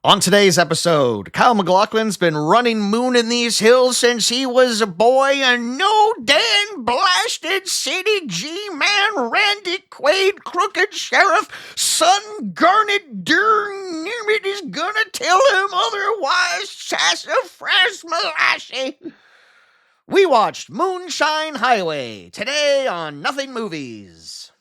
On today's episode, Kyle MacLachlan's been running Moon in these hills since he was a boy, and no Dan blasted city G-man Randy Quaid, crooked sheriff, son Garnet Durn is gonna tell him otherwise, sassafras malashy. We watched Moonshine Highway today on Nothing Movies.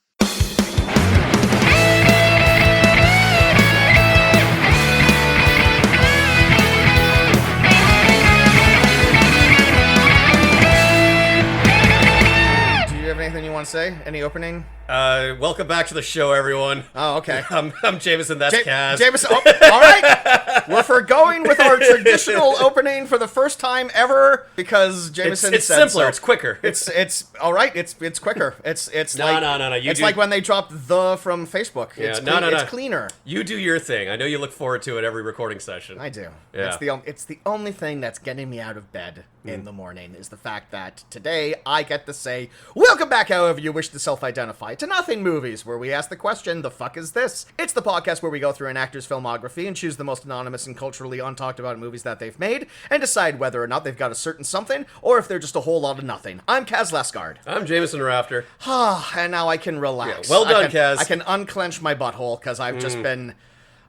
Anything you want to say? Any opening? Welcome back to the show, everyone. Oh, okay. I'm Jameson, that's Kaz. Jameson, all right. We're forgoing with our traditional opening for the first time ever because Jameson it's said simpler, so. it's quicker. It's all right. It's quicker. It's No. It's like when they dropped the from Facebook. Yeah, It's cleaner. You do your thing. I know you look forward to it every recording session. I do. Yeah. It's the only thing that's getting me out of bed in the morning is the fact that today I get to say, welcome back, however you wish to self-identify, to Nothing Movies, where we ask the question, the fuck is this? It's the podcast where we go through an actor's filmography and choose the most anonymous and culturally untalked about movies that they've made and decide whether or not they've got a certain something or if they're just a whole lot of nothing. I'm Kaz Lesgard. I'm Jameson Rafter. And now I can relax. Yeah, well done, Kaz. I can unclench my butthole because I've just been...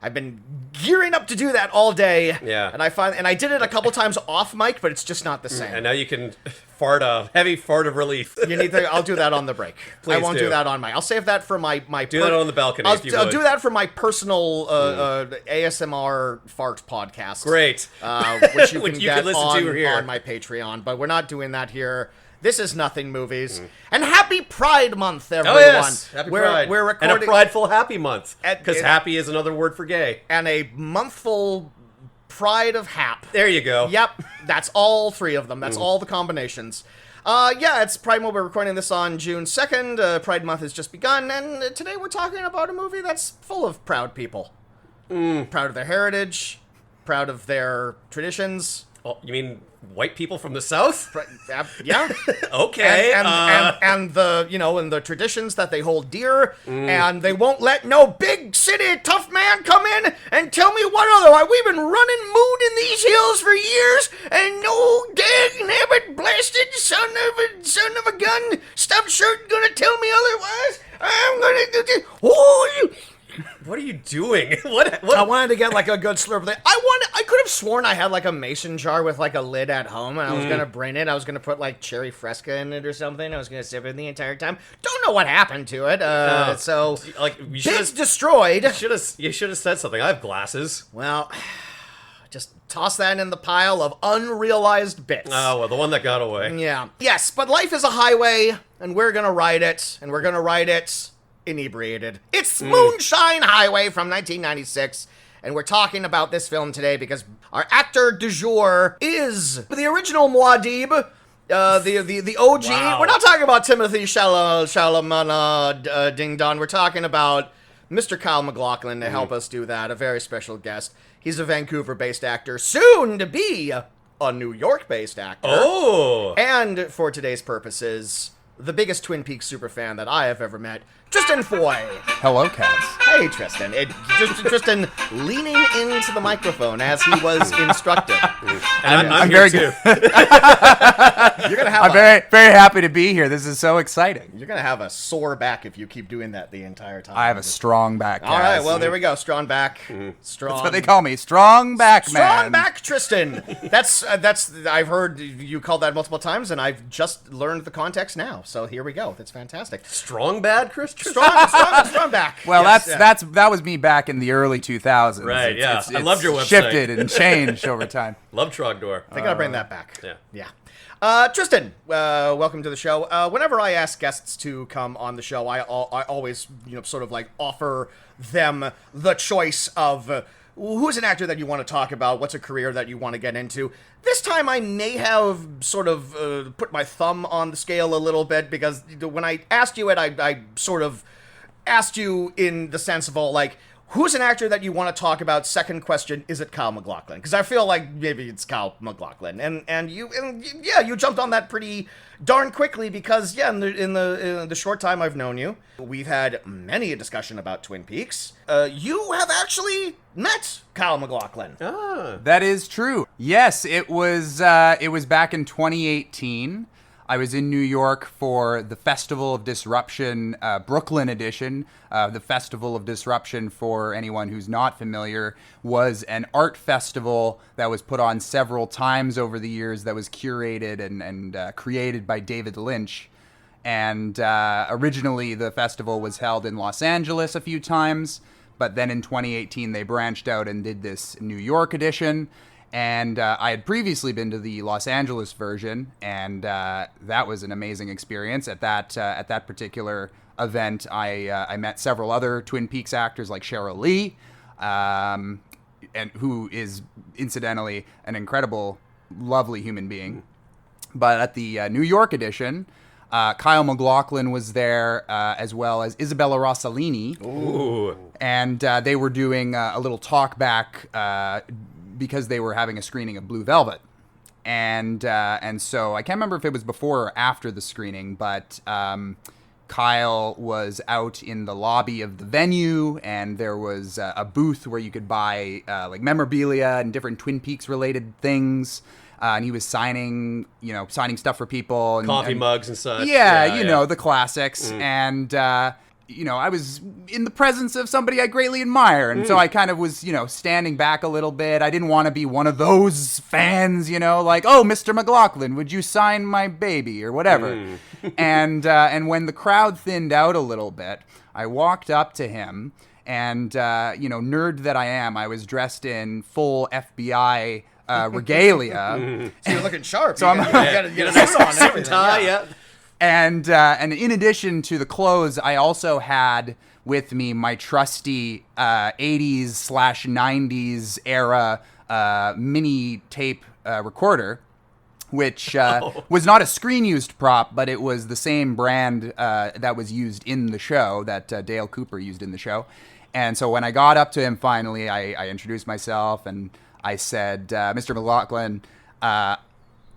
I've been gearing up to do that all day. Yeah. And I did it a couple times off mic, but it's just not the same. And now you can fart a heavy fart of relief. I'll do that on the break. Please I won't do that on mic. I'll save that for my do that on the balcony if you would. I'll do that for my personal ASMR fart podcast. Great. Which you can get listen to here on my Patreon, but we're not doing that here. This is Nothing Movies. And happy Pride Month, everyone. Oh, yes. Happy Pride. We're recording... And a prideful happy month. Because happy is another word for gay. And a monthful Pride of Hap. There you go. Yep. That's all three of them. That's all the combinations. It's Pride Month. We're recording this on June 2nd. Pride Month has just begun. And today we're talking about a movie that's full of proud people. Proud of their heritage. Proud of their traditions. Oh, you mean white people from the South? Yeah. Okay. And the traditions that they hold dear, and they won't let no big city tough man come in and tell me what otherwise. We've been running Moon in these hills for years, and no dag-nabbit blasted son of a gun stuffed shirt gonna tell me otherwise. I'm gonna do this. What are you doing? What? I wanted to get like a good slurp of it. I could have sworn I had like a mason jar with like a lid at home, and I was gonna bring it. I was gonna put like cherry fresca in it or something. I was gonna sip it the entire time. Don't know what happened to it. So like it's destroyed. You should have said something. I have glasses. Well, just toss that in the pile of unrealized bits. Oh, well, the one that got away. Yeah. Yes, but life is a highway, and we're gonna ride it, and we're gonna ride it inebriated. It's Moonshine Highway from 1996, and we're talking about this film today because our actor du jour is the original Muad'Dib, the OG. Wow. We're not talking about Timothy Chalamet, Ding Dong. We're talking about Mr. Kyle MacLachlan to help us do that, a very special guest. He's a Vancouver-based actor, soon to be a New York-based actor. Oh! And for today's purposes, the biggest Twin Peaks superfan that I have ever met, Tristen Foy. Hello, Kaz. Hey, Tristen. Tristen leaning into the microphone as he was instructed. And I'm very here good. too. You're gonna have I'm very happy to be here. This is so exciting. You're gonna have a sore back if you keep doing that the entire time. I have a strong back, Kaz. All right, well, there we go. Strong back. Strong. That's what they call me. Strong back man. Strong back, Tristen. That's. I've heard you called that multiple times, and I've just learned the context now. So here we go. That's fantastic. Strong bad, Chris? Strong back. Well, Yes, that was me back in the early 2000s. Right, yeah. I loved your website. Shifted and changed over time. Love Trogdor. I gotta bring that back. Yeah. Tristen, welcome to the show. Whenever I ask guests to come on the show, I always, sort of like offer them the choice of who's an actor that you want to talk about, what's a career that you want to get into. This time I may have sort of put my thumb on the scale a little bit, because when I asked you it, I sort of asked you in the sense of all, like, who's an actor that you want to talk about? Second question, is it Kyle MacLachlan? Because I feel like maybe it's Kyle MacLachlan, and you jumped on that pretty darn quickly because in the short time I've known you, we've had many a discussion about Twin Peaks. You have actually met Kyle MacLachlan. That is true. Yes, it was back in 2018. I was in New York for the Festival of Disruption, Brooklyn edition. The Festival of Disruption, for anyone who's not familiar, was an art festival that was put on several times over the years, that was curated and created by David Lynch. And originally the festival was held in Los Angeles a few times, but then in 2018 they branched out and did this New York edition. And I had previously been to the Los Angeles version, and that was an amazing experience. At that particular event, I met several other Twin Peaks actors like Cheryl Lee, and who is incidentally an incredible, lovely human being. But at the New York edition, Kyle MacLachlan was there, as well as Isabella Rossellini. Ooh. And they were doing a little talk back because they were having a screening of Blue Velvet. And so I can't remember if it was before or after the screening, but Kyle was out in the lobby of the venue, and there was a booth where you could buy like memorabilia and different Twin Peaks related things. And he was signing stuff for people. And, Coffee mugs and such. Yeah, the classics. And, I was in the presence of somebody I greatly admire. And so I kind of was, standing back a little bit. I didn't want to be one of those fans, like, oh, Mr. MacLachlan, would you sign my baby or whatever? And when the crowd thinned out a little bit, I walked up to him and, nerd that I am, I was dressed in full FBI regalia. So you're looking sharp. So you gotta get a nice on and everything. Yeah. And in addition to the clothes, I also had with me my trusty 80s/90s era mini tape recorder, which was not a screen-used prop, but it was the same brand that was used in the show, that Dale Cooper used in the show. And so when I got up to him finally, I introduced myself, and I said, Mr. MacLachlan,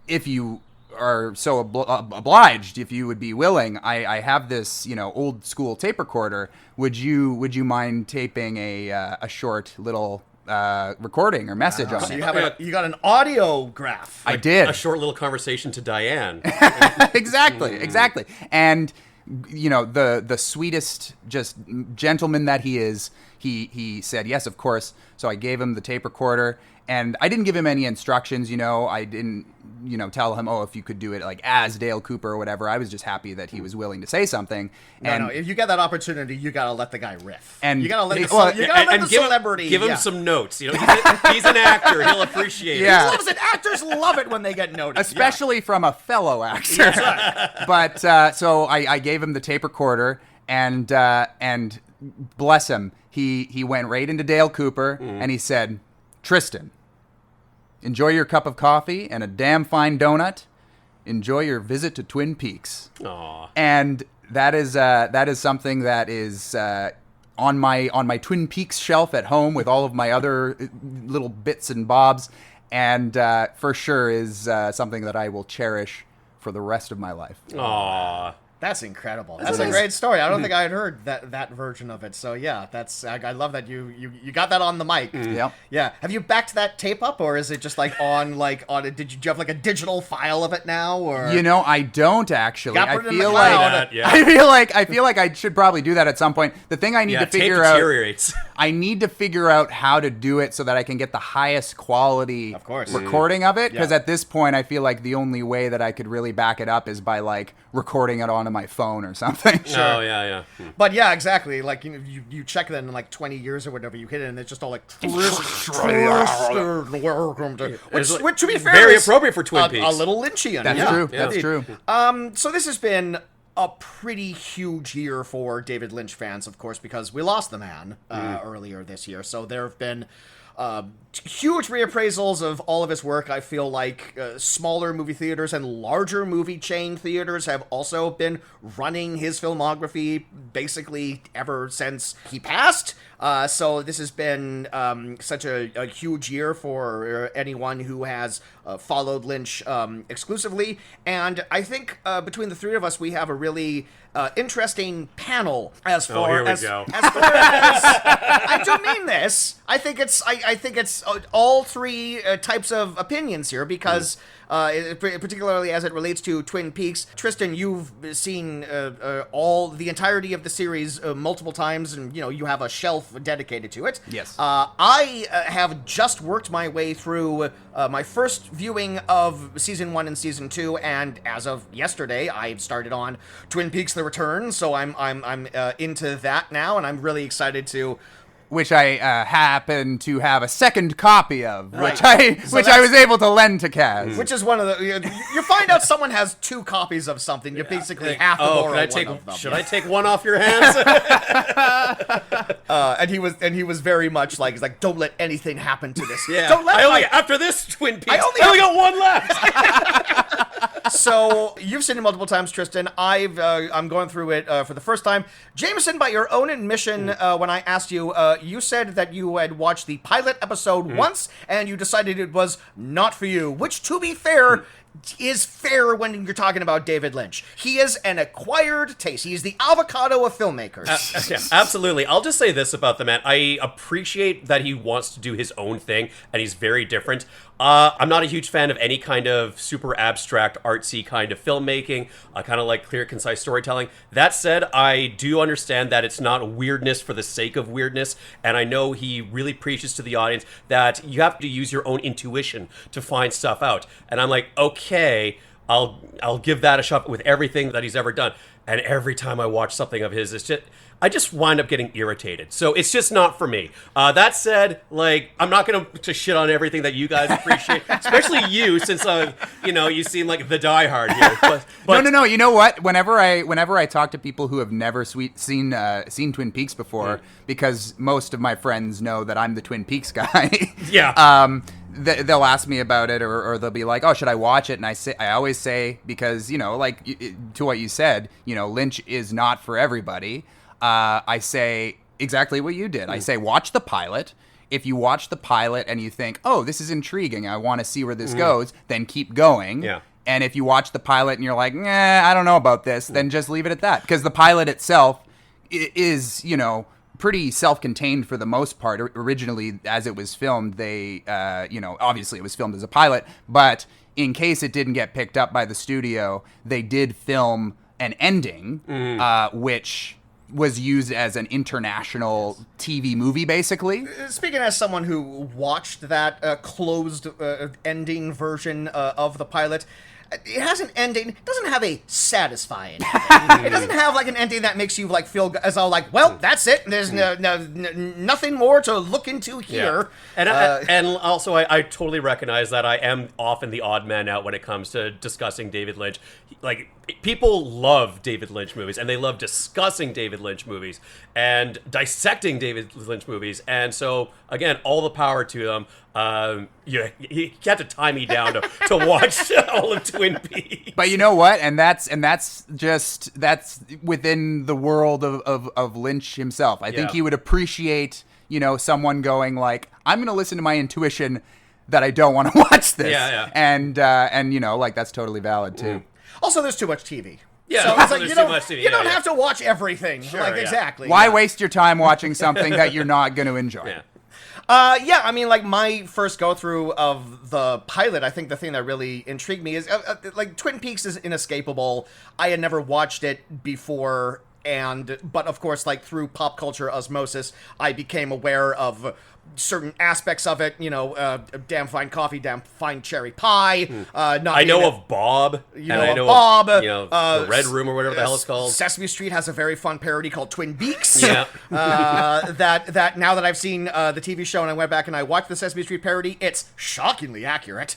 if you are so obliged, if you would be willing, I have this old school tape recorder. Would you mind taping a short little recording or message on So it? you got an audiograph. I did. A short little conversation to Diane. Exactly. And the sweetest just gentleman that he is, he said yes, of course. So I gave him the tape recorder, and I didn't give him any instructions. I didn't tell him, oh, if you could do it like as Dale Cooper or whatever. I was just happy that he was willing to say something. No, if you get that opportunity, you gotta let the guy riff. And you gotta let the give celebrity give him some notes. He's an actor. He'll appreciate it. Yeah. He loves it. Actors love it when they get noticed, especially from a fellow actor. That's right. But so I gave him the tape recorder, and bless him, he went right into Dale Cooper, and he said, Tristen, enjoy your cup of coffee and a damn fine donut. Enjoy your visit to Twin Peaks. Aww. And that is something that is on my Twin Peaks shelf at home with all of my other little bits and bobs, and for sure is something that I will cherish for the rest of my life. Aww. That's incredible. That's a great story. I don't think I had heard that version of it. So yeah, I love that you got that on the mic. Yep. Yeah. Have you backed that tape up, or is it just like on it? Do you have like a digital file of it now, or? I don't actually. Got I put it in feel the like cloud. Yeah. I feel like I should probably do that at some point. The thing I need to figure tape out. deteriorates. I need to figure out how to do it so that I can get the highest quality Of course. recording of it. Because Yeah. at this point, I feel like the only way that I could really back it up is by like recording it onto my phone or something. Oh, yeah. But yeah, exactly. Like you check it in like 20 years or whatever, you hit it and it's just all like welcome to, which to be fair, Very is appropriate for Twin Peaks. a little Lynchian. That's yeah. true. Yeah. That's true. So this has been a pretty huge year for David Lynch fans, of course, because we lost the man earlier this year. So there have been huge reappraisals of all of his work. I feel like smaller movie theaters and larger movie chain theaters have also been running his filmography basically ever since he passed. So this has been such a huge year for anyone who has followed Lynch exclusively. And I think between the three of us, we have a really interesting panel as far as I do mean this. I think it's all three types of opinions here because particularly as it relates to Twin Peaks. Tristen, you've seen the entirety of the series multiple times, and you have a shelf dedicated to it. Yes. I have just worked my way through my first viewing of season 1 and season 2, and as of yesterday, I started on Twin Peaks: The Return. So I'm into that now, and I'm really excited to. Which I happen to have a second copy of, Right. which I was able to lend to Kaz. Which is one of the you find out someone has 2 copies of something, you basically have to borrow one of them. Should I take one off your hands? And he was very much like, he's like, don't let anything happen to this. Yeah. Don't let after this Twin Peaks, I only got one left. So you've seen it multiple times, Tristen. I'm going through it for the first time. Jameson, by your own admission, when I asked you, you said that you had watched the pilot episode once, and you decided it was not for you. Which, to be fair, is fair when you're talking about David Lynch. He is an acquired taste. He is the avocado of filmmakers. Yeah, absolutely. I'll just say this about the man. I appreciate that he wants to do his own thing, and he's very different. I'm not a huge fan of any kind of super abstract, artsy kind of filmmaking. I kind of like clear, concise storytelling. That said, I do understand that it's not weirdness for the sake of weirdness, and I know he really preaches to the audience that you have to use your own intuition to find stuff out. And I'm like, okay, I'll give that a shot with everything that he's ever done. And every time I watch something of his, I just wind up getting irritated. So it's just not for me. That said, I'm not going to shit on everything that you guys appreciate, especially you, since you seem like the diehard here. But No. You know what? Whenever I talk to people who have never seen Twin Peaks before, because most of my friends know that I'm the Twin Peaks guy. Yeah. They'll ask me about it, or they'll be like, "Oh, should I watch it?" And I always say, because to what you said, Lynch is not for everybody. I say exactly what you did. I say, watch the pilot. If you watch the pilot and you think, oh, this is intriguing, I want to see where this goes, then keep going. Yeah. And if you watch the pilot and you're like, I don't know about this, then just leave it at that. Because the pilot itself is, pretty self-contained for the most part. Originally, as it was filmed, they, obviously it was filmed as a pilot, but in case it didn't get picked up by the studio, they did film an ending, which was used as an international TV movie, basically. Speaking as someone who watched that closed ending version of the pilot, it has an ending. It doesn't have a satisfying ending. It doesn't have an ending that makes you feel as though well, that's it. There's nothing more to look into here. Yeah. And also I totally recognize that I am often the odd man out when it comes to discussing David Lynch. People love David Lynch movies, and they love discussing David Lynch movies and dissecting David Lynch movies. And so, again, all the power to them. You have to tie me down to watch all of Twin Peaks. But you know what? And that's within the world of Lynch himself. I think he would appreciate, someone going I'm going to listen to my intuition that I don't want to watch this. Yeah. And that's totally valid too. Also, there's too much TV. Yeah, so also it's there's too much TV. You don't have to watch everything. Sure, yeah. Exactly. Why waste your time watching something that you're not going to enjoy? Yeah. My first go-through of the pilot, I think the thing that really intrigued me is, Twin Peaks is inescapable. I had never watched it before, but of course, through pop culture osmosis, I became aware of certain aspects of it, damn fine coffee, damn fine cherry pie. I know of Bob. I know of Bob. The Red Room or whatever the hell it's called. Sesame Street has a very fun parody called Twin Beaks. Yeah. That now that I've seen the TV show and I went back and I watched the Sesame Street parody, it's shockingly accurate.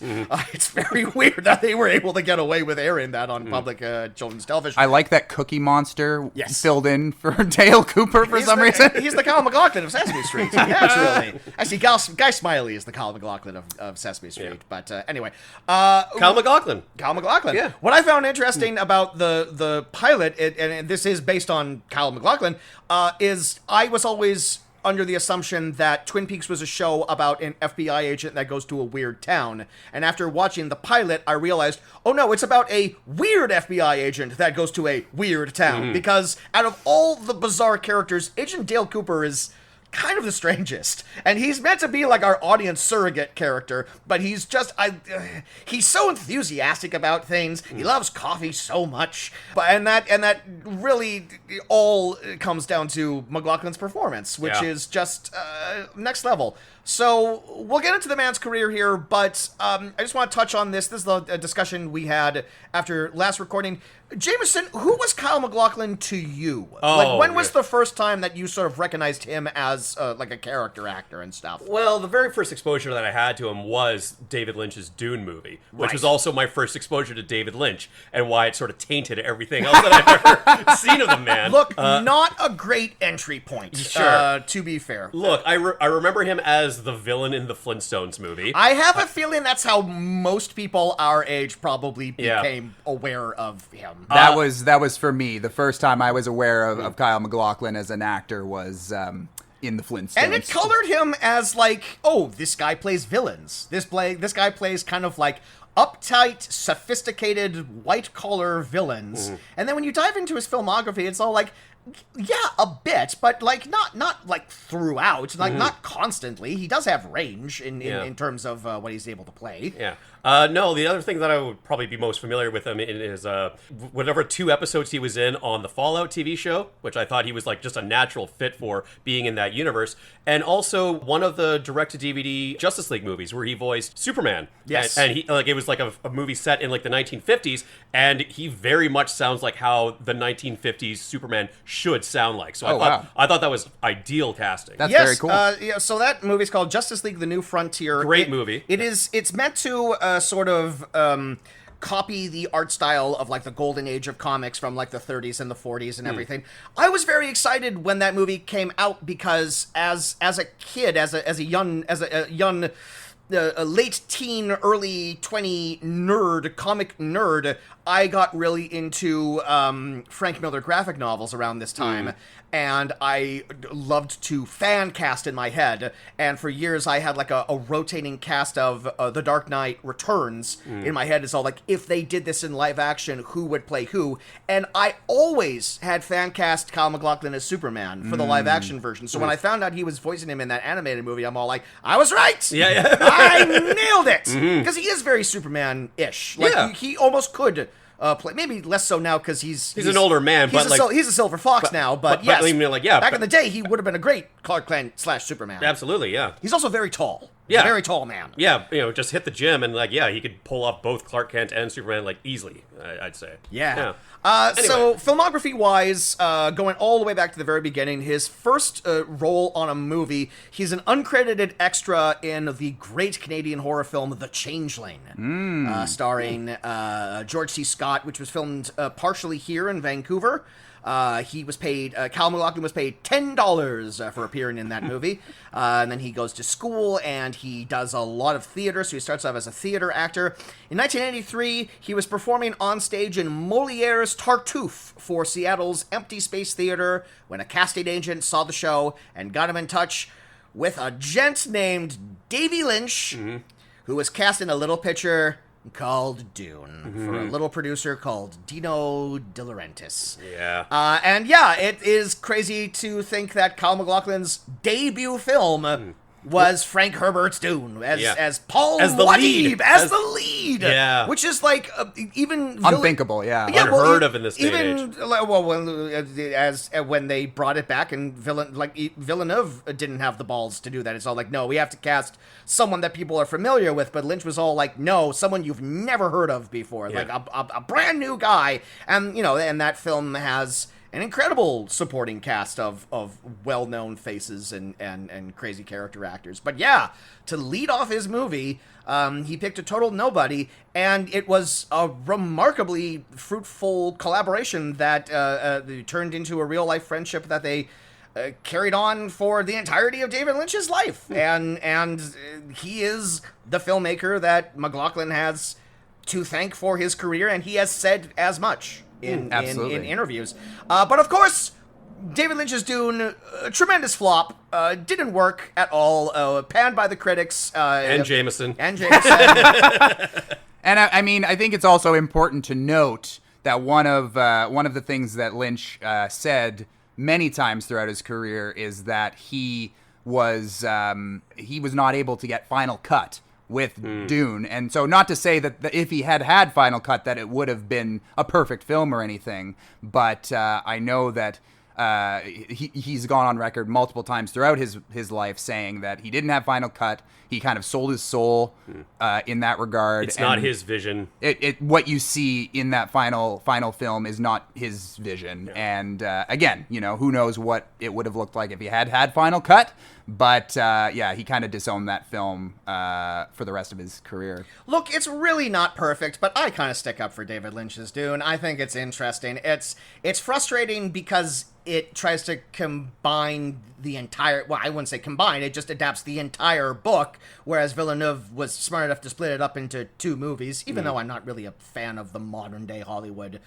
It's very weird that they were able to get away with airing that on public children's television. I like that Cookie Monster filled in for Dale Cooper for some reason. He's the Kyle MacLachlan of Sesame Street, naturally. Actually, Guy Smiley is the Kyle MacLachlan of Sesame Street. But anyway. Kyle MacLachlan. Kyle MacLachlan. Yeah. What I found interesting about the pilot, and this is based on Kyle MacLachlan, is I was always under the assumption that Twin Peaks was a show about an FBI agent that goes to a weird town. And after watching the pilot, I realized, oh no, it's about a weird FBI agent that goes to a weird town. Because out of all the bizarre characters, Agent Dale Cooper is kind of the strangest, and he's meant to be like our audience surrogate character, but he's just he's so enthusiastic about things. He loves coffee so much, and that really all comes down to MacLachlan's performance, which is just next level. So we'll get into the man's career here, but I just want to touch on this. This is a discussion we had after last recording. Jameson, who was Kyle MacLachlan to you? When was the first time that you sort of recognized him as like a character actor and stuff? Well, the very first exposure that I had to him was David Lynch's Dune movie, which was also my first exposure to David Lynch, and why it sort of tainted everything else that I've ever seen of the man. Look, not a great entry point, to be fair. Look, I remember him as the villain in the Flintstones movie. I have a feeling that's how most people our age probably became aware of him. That was for me. The first time I was aware of Kyle MacLachlan as an actor was in the Flintstones. And it colored him as like, oh, this guy plays villains. This guy plays kind of like uptight, sophisticated, white-collar villains. And then when you dive into his filmography, it's all like, yeah, a bit, but like not like throughout, like not constantly. He does have range in terms of what he's able to play. Yeah. No, the other thing that I would probably be most familiar with him in is whatever 2 episodes he was in on the Fallout TV show, which I thought he was like just a natural fit for being in that universe, and also one of the direct-to-DVD Justice League movies where he voiced Superman. Yes, and he like it was like a movie set in like the 1950s, and he very much sounds like how the 1950s Superman should sound like. So I thought that was ideal casting. That's very cool. So that movie's called Justice League: The New Frontier. Great movie. It's meant to sort of copy the art style of like the golden age of comics from like the 30s and the 40s and everything. I was very excited when that movie came out because as a kid, as a young a late teen, early 20 comic nerd, I got really into Frank Miller graphic novels around this time. And I loved to fan cast in my head. And for years, I had like a rotating cast of The Dark Knight Returns in my head. It's all like, if they did this in live action, who would play who? And I always had fan cast Kyle MacLachlan as Superman for the live action version. So when I found out he was voicing him in that animated movie, I'm all like, I was right! Yeah. I nailed it! Because he is very Superman-ish. Like, he almost could play, maybe less so now because he's an older man, but he's a Silver Fox now. But yes, back in the day, he would have been a great Clark Kent / Superman. Absolutely, yeah. He's also very tall. Yeah, a very tall man. Yeah, just hit the gym and he could pull off both Clark Kent and Superman like easily. I'd say. Yeah. Anyway. So filmography-wise, going all the way back to the very beginning, his first role on a movie, he's an uncredited extra in the great Canadian horror film The Changeling, starring George C. Scott, which was filmed partially here in Vancouver. He was paid, Kyle MacLachlan was paid $10 for appearing in that movie. And then he goes to school and he does a lot of theater. So he starts off as a theater actor. In 1983, he was performing on stage in Moliere's Tartuffe for Seattle's Empty Space Theater when a casting agent saw the show and got him in touch with a gent named Davy Lynch, who was cast in a little picture called Dune for a little producer called Dino De Laurentiis. Yeah. And yeah, it is crazy to think that Kyle MacLachlan's debut film was Frank Herbert's Dune as Paul as the lead. As the lead. Yeah. Which is like even unthinkable, yeah. Unheard of in this day and age. As when they brought it back and Villeneuve didn't have the balls to do that. It's all like, no, we have to cast someone that people are familiar with, but Lynch was all like, no, someone you've never heard of before. Yeah. Like a brand new guy. And and that film has an incredible supporting cast of well-known faces and crazy character actors. But yeah, to lead off his movie, he picked a total nobody, and it was a remarkably fruitful collaboration that turned into a real-life friendship that they carried on for the entirety of David Lynch's life, and he is the filmmaker that MacLachlan has to thank for his career, and he has said as much in interviews. But of course, David Lynch's Dune, a tremendous flop, didn't work at all, panned by the critics. And Jameson. And Jameson. And I think it's also important to note that one of the things that Lynch said many times throughout his career is that he was not able to get Final Cut with Dune. And so not to say that if he had Final Cut that it would have been a perfect film or anything, but I know that he's gone on record multiple times throughout his life saying that he didn't have Final Cut. He kind of sold his soul in that regard. It's not his vision. What you see in that final film is not his vision. Yeah. And again, who knows what it would have looked like if he had Final Cut. But he kind of disowned that film for the rest of his career. Look, it's really not perfect, but I kind of stick up for David Lynch's Dune. I think it's interesting. It's frustrating because it tries to combine the entire... Well, I wouldn't say combine. It just adapts the entire book, whereas Villeneuve was smart enough to split it up into 2 movies, even though I'm not really a fan of the modern-day Hollywood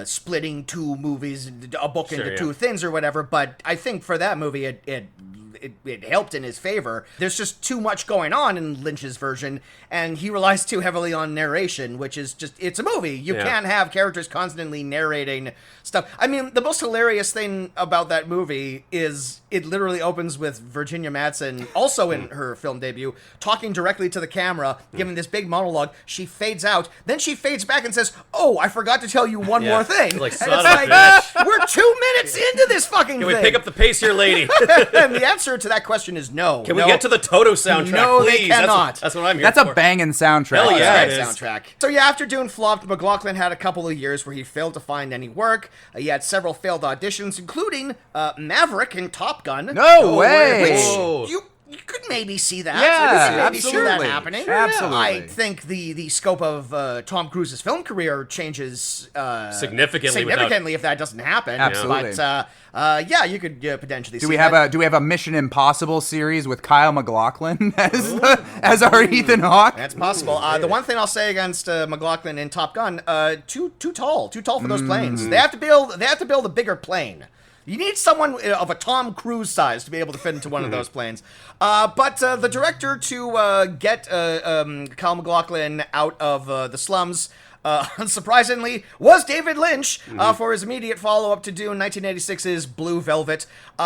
splitting 2 movies, a book into 2 things or whatever, but I think for that movie, it helped in his favor. There's just too much going on in Lynch's version, and he relies too heavily on narration, which is just, it's a movie. You can't have characters constantly narrating stuff. I mean, the most hilarious thing about that movie is it literally opens with Virginia Madsen, also in her film debut, talking directly to the camera, giving this big monologue. She fades out, then she fades back and says, "Oh, I forgot to tell you one more thing." Like, and it's like, we're 2 minutes into this fucking Can thing. we pick up the pace here, lady? And the answer to that question is no. Can we get to the Toto soundtrack, No, please? they cannot. That's what I'm here That's for. a banging soundtrack. Hell yeah, Great it is. soundtrack. So yeah, after Dune flopped, MacLachlan had a couple of years where he failed to find any work. He had several failed auditions, including Maverick and Top Gun. No way! Which you could maybe see that. Yeah, you could maybe see that absolutely. happening. Sure, absolutely. I think the scope of Tom Cruise's film career changes significantly if that doesn't happen. Absolutely. But you could potentially see Do we that. have a Mission Impossible series with Kyle MacLachlan as our Ethan Hawke? That's possible. The one thing I'll say against MacLachlan in Top Gun, too tall for those planes. They have to build a bigger plane. You need someone of a Tom Cruise size to be able to fit into one of those planes. But the director to get Kyle MacLachlan out of the slums, unsurprisingly, was David Lynch for his immediate follow-up to Dune 1986's Blue Velvet,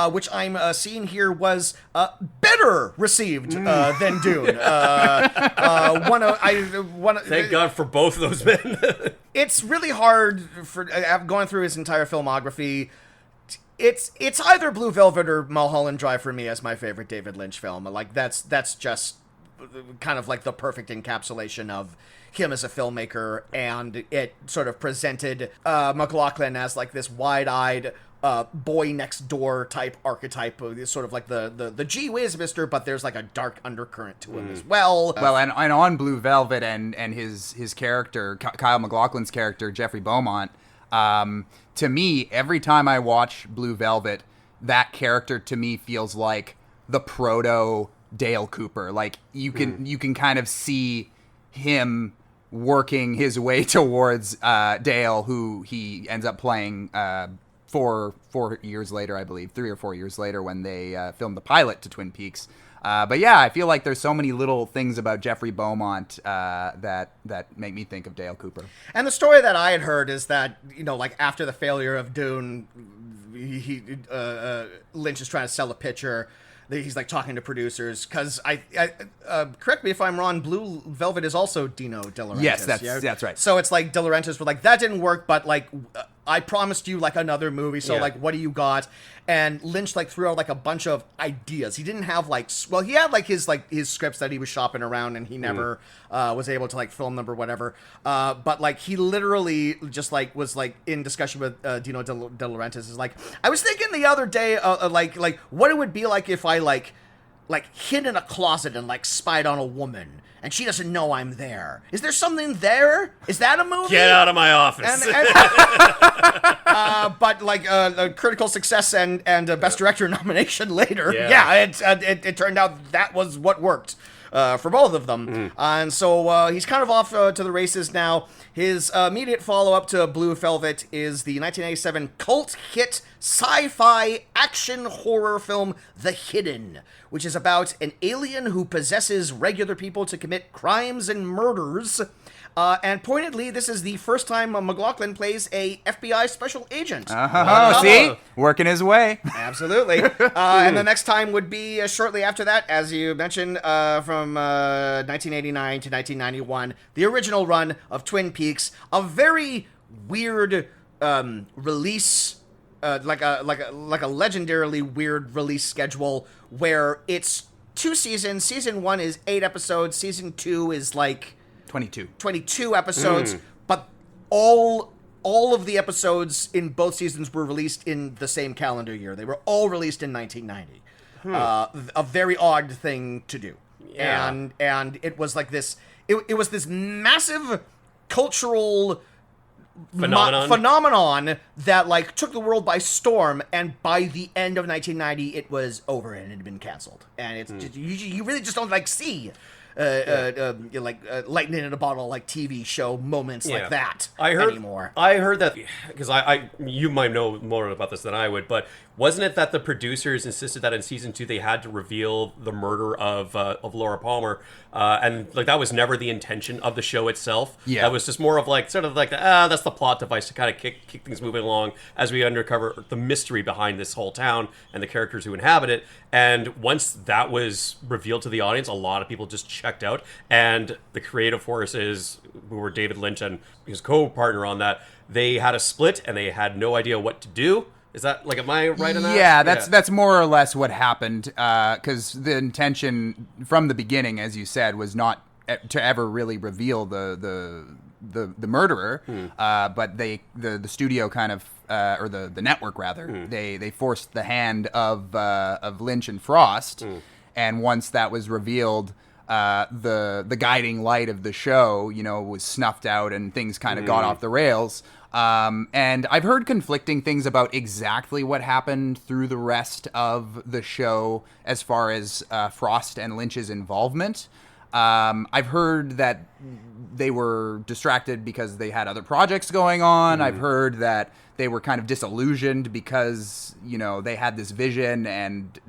which I'm seeing here was better received than Dune. Thank God for both of those men. It's really hard for going through his entire filmography. It's either Blue Velvet or Mulholland Drive for me as my favorite David Lynch film. Like that's just kind of like the perfect encapsulation of him as a filmmaker, and it sort of presented MacLachlan as like this wide-eyed boy next door type archetype, sort of like the gee whiz mister, but there's like a dark undercurrent to him as well. Well, and on Blue Velvet and his character, Kyle MacLachlan's character, Jeffrey Beaumont, to me, every time I watch Blue Velvet, that character to me feels like the proto Dale Cooper. Like you can kind of see him working his way towards Dale, who he ends up playing 4 years later, I believe, 3 or 4 years later when they filmed the pilot to Twin Peaks. But yeah, I feel like there's so many little things about Jeffrey Beaumont that make me think of Dale Cooper. And the story that I had heard is that, like after the failure of Dune, Lynch is trying to sell a picture. He's like talking to producers because correct me if I'm wrong, Blue Velvet is also Dino De Laurentiis. Yes, that's right. So it's like De Laurentiis were like, that didn't work, but like I promised you like another movie, so like what do you got? And Lynch like threw out like a bunch of ideas. He didn't have he had like his scripts that he was shopping around, and he never was able to like film them or whatever. But like he literally just like was like in discussion with Dino De Laurentiis. Is like, I was thinking the other day like what it would be like if I like like hid in a closet and like spied on a woman, and she doesn't know I'm there. Is there something there? Is that a movie? Get out of my office. But like a critical success and a best director nomination later. Yeah. It turned out that was what worked. For both of them. And so he's kind of off to the races now. His immediate follow-up to Blue Velvet is the 1987 cult hit sci-fi action horror film The Hidden, which is about an alien who possesses regular people to commit crimes and murders. And pointedly, this is the first time MacLachlan plays a FBI special agent. See? Working his way. Absolutely. And the next time would be shortly after that, as you mentioned, from 1989 to 1991, the original run of Twin Peaks, a very weird release, like a legendarily weird release schedule, where it's 2 seasons. Season 1 is 8 episodes. Season 2 is like 22 episodes, but all of the episodes in both seasons were released in the same calendar year. They were all released in 1990. A very odd thing to do. Yeah. And it was like this, it was this massive cultural phenomenon that like took the world by storm, and by the end of 1990 it was over and it had been canceled. And it's just, you really just don't like see lightning in a bottle, like TV show moments like that anymore. I heard that because you might know more about this than I would, but wasn't it that the producers insisted that in season 2 they had to reveal the murder of Laura Palmer, and like that was never the intention of the show itself. Yeah, that was just more of like sort of like that's the plot device to kind of kick things moving along as we uncover the mystery behind this whole town and the characters who inhabit it. And once that was revealed to the audience, a lot of people just checked out, and the creative forces, who were David Lynch and his co-partner on that, they had a split and they had no idea what to do. Is that, like, am I right in that? Yeah, that's more or less what happened, because the intention from the beginning, as you said, was not to ever really reveal the murderer, but the studio kind of, or the network rather, they forced the hand of Lynch and Frost, and once that was revealed, the guiding light of the show, was snuffed out and things kind of got off the rails. And I've heard conflicting things about exactly what happened through the rest of the show as far as Frost and Lynch's involvement. I've heard that they were distracted because they had other projects going on. I've heard that they were kind of disillusioned because, they had this vision and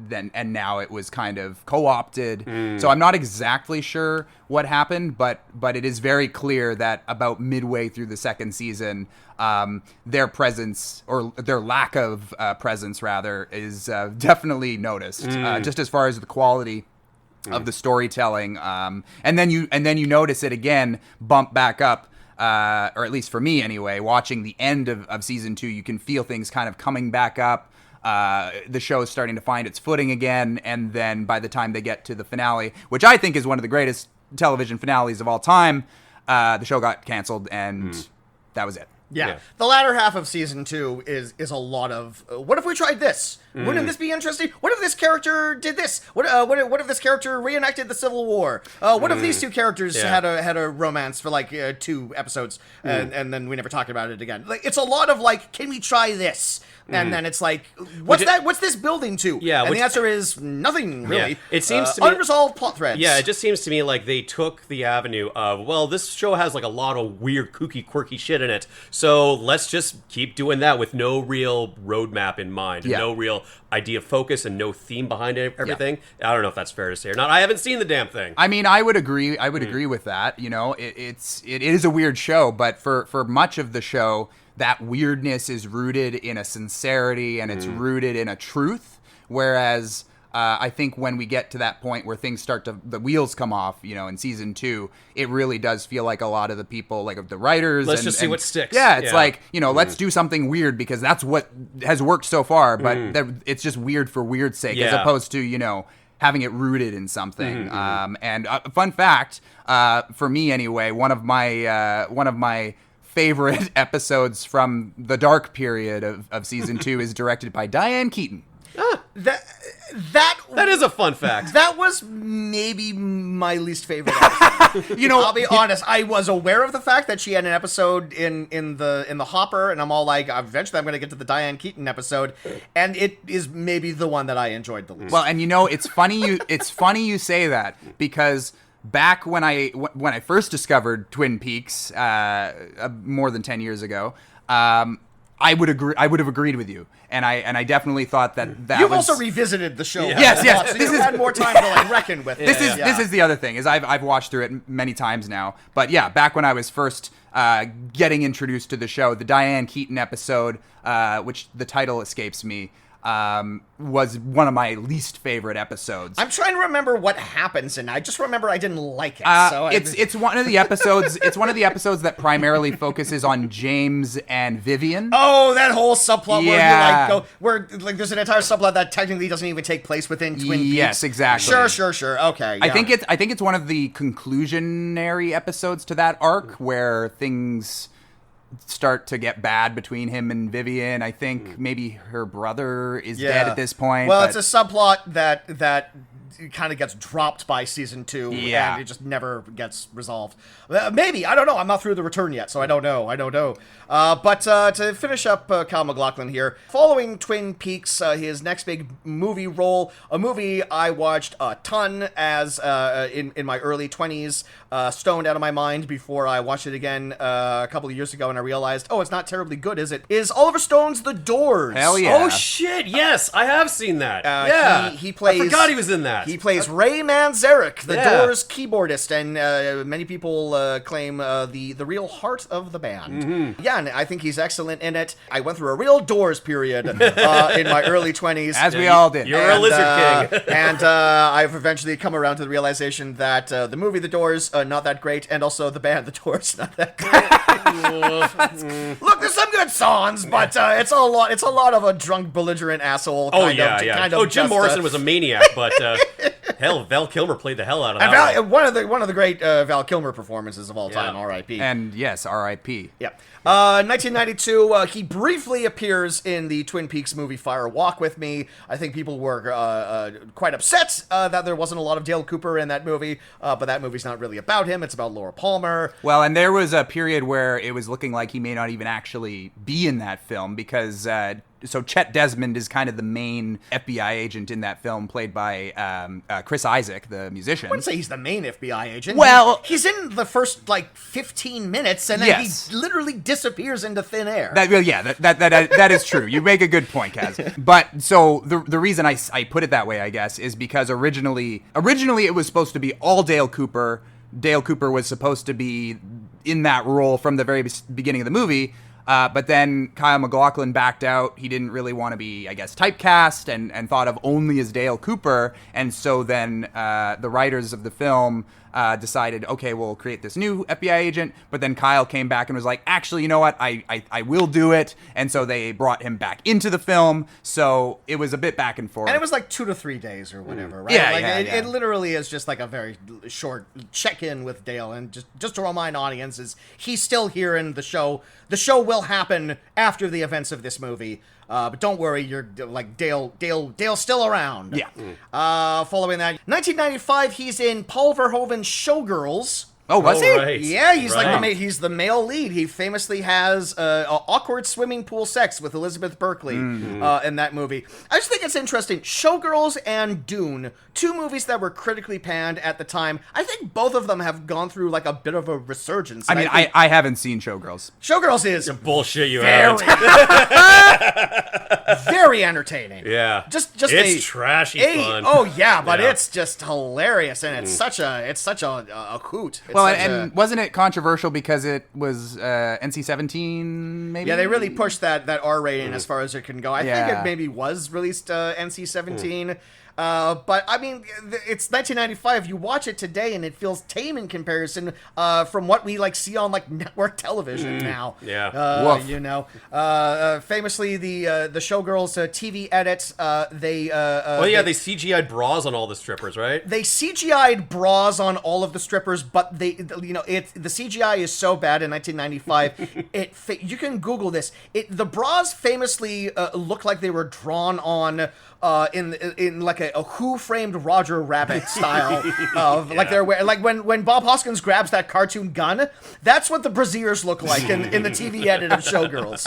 now it was kind of co-opted. So I'm not exactly sure what happened, but it is very clear that about midway through the second season, their presence, or their lack of presence rather, is definitely noticed, just as far as the quality of the storytelling, and then you notice it again bump back up, or at least for me anyway, watching the end of season 2, you can feel things kind of coming back up. The show is starting to find its footing again, and then by the time they get to the finale, which I think is one of the greatest television finales of all time, the show got canceled, and that was it. Yeah. The latter half of season 2 is a lot of what if we tried this? Wouldn't this be interesting? What if this character did this? What if this character reenacted the Civil War? What if these two characters had a romance for like 2 episodes and then we never talked about it again? Like, it's a lot of like, can we try this? And then it's like, what's this building to? Yeah, and the answer is nothing, really. Yeah. It seems to me, unresolved plot threads. Yeah, it just seems to me like they took the avenue of, well, this show has like a lot of weird, kooky, quirky shit in it, so let's just keep doing that with no real roadmap in mind, and no real idea of focus, and no theme behind everything. I don't know if that's fair to say or not. I haven't seen the damn thing. I mean, I would agree. I would agree with that. It is a weird show, but for much of the show, that weirdness is rooted in a sincerity and it's rooted in a truth. Whereas I think when we get to that point where things start to, the wheels come off, in season 2, it really does feel like a lot of the people, like the writers. Let's just see what sticks. Yeah, it's like, let's do something weird because that's what has worked so far. But it's just weird for weird's sake, as opposed to, having it rooted in something. And fun fact, for me anyway, one of my favorite episodes from the dark period of season 2 is directed by Diane Keaton. That is a fun fact. That was maybe my least favorite episode. I'll be honest. I was aware of the fact that she had an episode in the hopper, and I'm all like, eventually I'm going to get to the Diane Keaton episode, and it is maybe the one that I enjoyed the least. Well, and it's funny you say that, because back when I first discovered Twin Peaks more than 10 years ago, I would have agreed with you, and I definitely thought that You've was... also revisited the show. Yeah. Yes. So you had more time to reckon with. This is the other thing, is I've watched through it many times now. But yeah, back when I was first getting introduced to the show, the Diane Keaton episode, which the title escapes me, was one of my least favorite episodes. I'm trying to remember what happens, and I just remember I didn't like it. It's one of the episodes. It's one of the episodes that primarily focuses on James and Vivian. Oh, that whole subplot where there's an entire subplot that technically doesn't even take place within Twin Peaks. Yes, exactly. Sure. Okay. Yeah. I think it's one of the conclusionary episodes to that arc where things start to get bad between him and Vivian. I think maybe her brother is dead at this point. Well, it's a subplot that kind of gets dropped by season 2, and it just never gets resolved. Maybe, I don't know. I'm not through the return yet, so I don't know. But to finish up Kyle MacLachlan here, following Twin Peaks, his next big movie role, a movie I watched a ton as in my early 20s, stoned out of my mind before I watched it again a couple of years ago, and I realized, it's not terribly good, is it? Is Oliver Stone's The Doors. Hell yeah. Oh shit, yes, I have seen that. He plays... I forgot he was in that. He plays Ray Manzarek, the Doors keyboardist, and many people claim the real heart of the band. Mm-hmm. Yeah, and I think he's excellent in it. I went through a real Doors period in my early 20s. As we all did. You're a lizard king. And I've eventually come around to the realization that the movie The Doors, not that great, and also the band The Doors, not that great. Look, there's some good songs, but it's a lot of a drunk, belligerent asshole. Jim Morrison was a maniac, but hell, Val Kilmer played the hell out of that. One of the great Val Kilmer performances of all time. R.I.P. And yes, R.I.P. Yeah. 1992, he briefly appears in the Twin Peaks movie Fire Walk with Me. I think people were quite upset that there wasn't a lot of Dale Cooper in that movie, but that movie's not really about him. It's about Laura Palmer. Well, and there was a period where it was looking like he may not even actually be in that film, because so Chet Desmond is kind of the main FBI agent in that film, played by Chris Isaac, the musician. I wouldn't say he's the main FBI agent. Well, he's in the first 15 minutes, and then he literally disappears into thin air. That is true. You make a good point, Kaz. But so the reason I put it that way, I guess, is because originally it was supposed to be all Dale Cooper. Dale Cooper was supposed to be in that role from the very beginning of the movie. But then Kyle MacLachlan backed out. He didn't really want to be, I guess, typecast and thought of only as Dale Cooper. And so then the writers of the film decided, okay, we'll create this new FBI agent. But then Kyle came back and was like, actually, you know what? I will do it. And so they brought him back into the film. So it was a bit back and forth. And it was 2 to 3 days or whatever, right? It literally is just a very short check-in with Dale. And just to remind audiences, he's still here in the show. The show will happen after the events of this movie. But don't worry, you're Dale's still around. Yeah. Following that, 1995, he's in Paul Verhoeven's Showgirls. Oh, was he? Right. Yeah, he's the male lead. He famously has awkward swimming pool sex with Elizabeth Berkley in that movie. I just think it's interesting. Showgirls and Dune, 2 movies that were critically panned at the time. I think both of them have gone through a bit of a resurgence. I mean, I haven't seen Showgirls. Showgirls is bullshit. You very, have very entertaining. Yeah, just it's trashy fun. Oh yeah, but it's just hilarious, and it's such a hoot. Well, and wasn't it controversial because it was NC-17, maybe? Yeah, they really pushed that R rating as far as it can go. I think it maybe was released NC-17. But, I mean, it's 1995. You watch it today, and it feels tame in comparison from what we, see on, network television now. Yeah. Famously, the Showgirls TV edits, they CGI'd bras on all the strippers, right? They CGI'd bras on all of the strippers, but the CGI is so bad in 1995. You can Google this. The bras famously look like they were drawn on in like a Who Framed Roger Rabbit style of like they're like when Bob Hoskins grabs that cartoon gun, that's what the brassiers look like in the TV edit of Showgirls.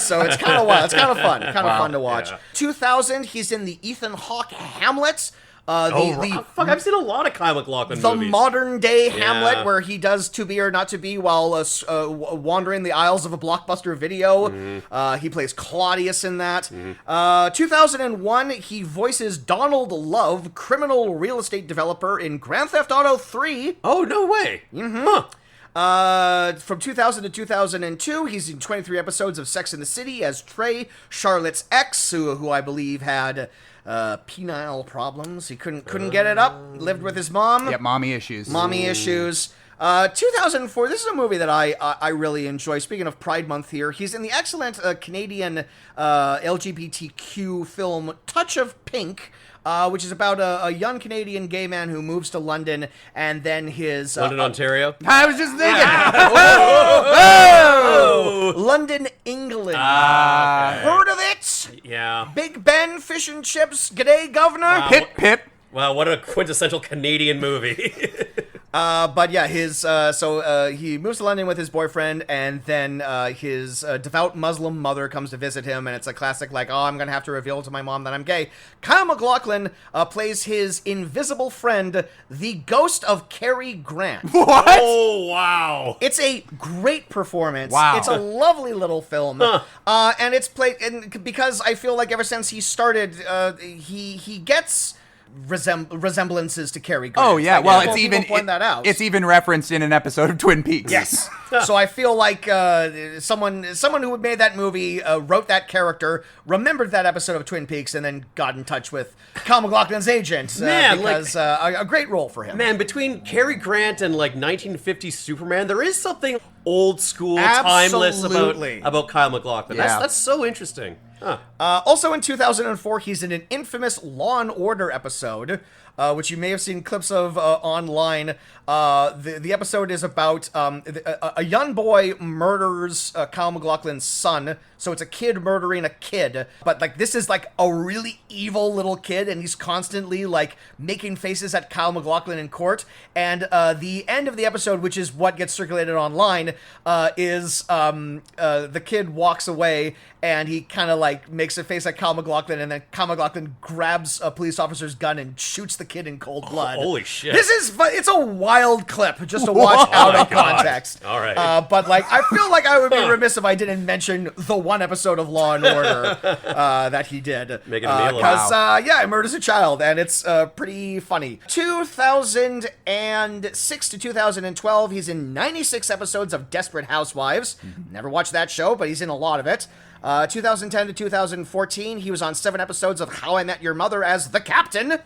So it's kind of wild. It's kind of fun. Kind of fun to watch. 2000, he's in the Ethan Hawke Hamlet. I've seen a lot of Kyle MacLachlan the movies. modern day Hamlet, where he does To Be or Not to Be while wandering the aisles of a Blockbuster video. He plays Claudius in that. 2001, he voices Donald Love, criminal real estate developer in Grand Theft Auto 3. Oh, no way. Huh. From 2000 to 2002, he's in 23 episodes of Sex and the City as Trey, Charlotte's ex, who I believe had penile problems. He couldn't get it up. Lived with his mom. Yeah, mommy issues. 2004. This is a movie that I really enjoy. Speaking of Pride Month here, he's in the excellent Canadian LGBTQ film Touch of Pink. Which is about a young Canadian gay man who moves to London, and then his... London, Ontario? I was just thinking. London, England. Okay. Heard of it? Yeah. Big Ben, fish and chips, g'day, governor. Wow. Pip, pip. Wow, what a quintessential Canadian movie. But yeah, he moves to London with his boyfriend, and then his devout Muslim mother comes to visit him, and it's a classic, like, I'm gonna have to reveal to my mom that I'm gay. Kyle MacLachlan plays his invisible friend, the ghost of Cary Grant. What? Oh, wow. It's a great performance. Wow. It's a lovely little film. And it's played, and because I feel like ever since he started, he gets resemblances to Cary Grant. Oh yeah, Like, well, people point that out. It's even referenced in an episode of Twin Peaks. Yes. So I feel like someone who made that movie, wrote that character, remembered that episode of Twin Peaks, and then got in touch with Kyle MacLachlan's agent. Because a great role for him. Man, between Cary Grant and like 1950s Superman, there is something old school, timeless about Kyle MacLachlan. Yeah. That's so interesting. Huh. Also in 2004, he's in an infamous Law and Order episode, which you may have seen clips of online. The episode is about a young boy murders Kyle MacLachlan's son. So it's a kid murdering a kid. But like this is like a really evil little kid, and he's constantly like making faces at Kyle MacLachlan in court. And the end of the episode, which is what gets circulated online, is the kid walks away, and he kind of like makes a face at Kyle MacLachlan, and then Kyle MacLachlan grabs a police officer's gun and shoots the kid in cold blood. Holy shit. It's a wild clip just to watch out of context. All right. But like, I feel like I would be remiss if I didn't mention the one episode of Law and Order that he did. Making a meal of it. Because, he murders a child, and it's pretty funny. 2006 to 2012, he's in 96 episodes of Desperate Housewives. Never watched that show, but he's in a lot of it. 2010 to 2014, he was on 7 episodes of How I Met Your Mother as the Captain.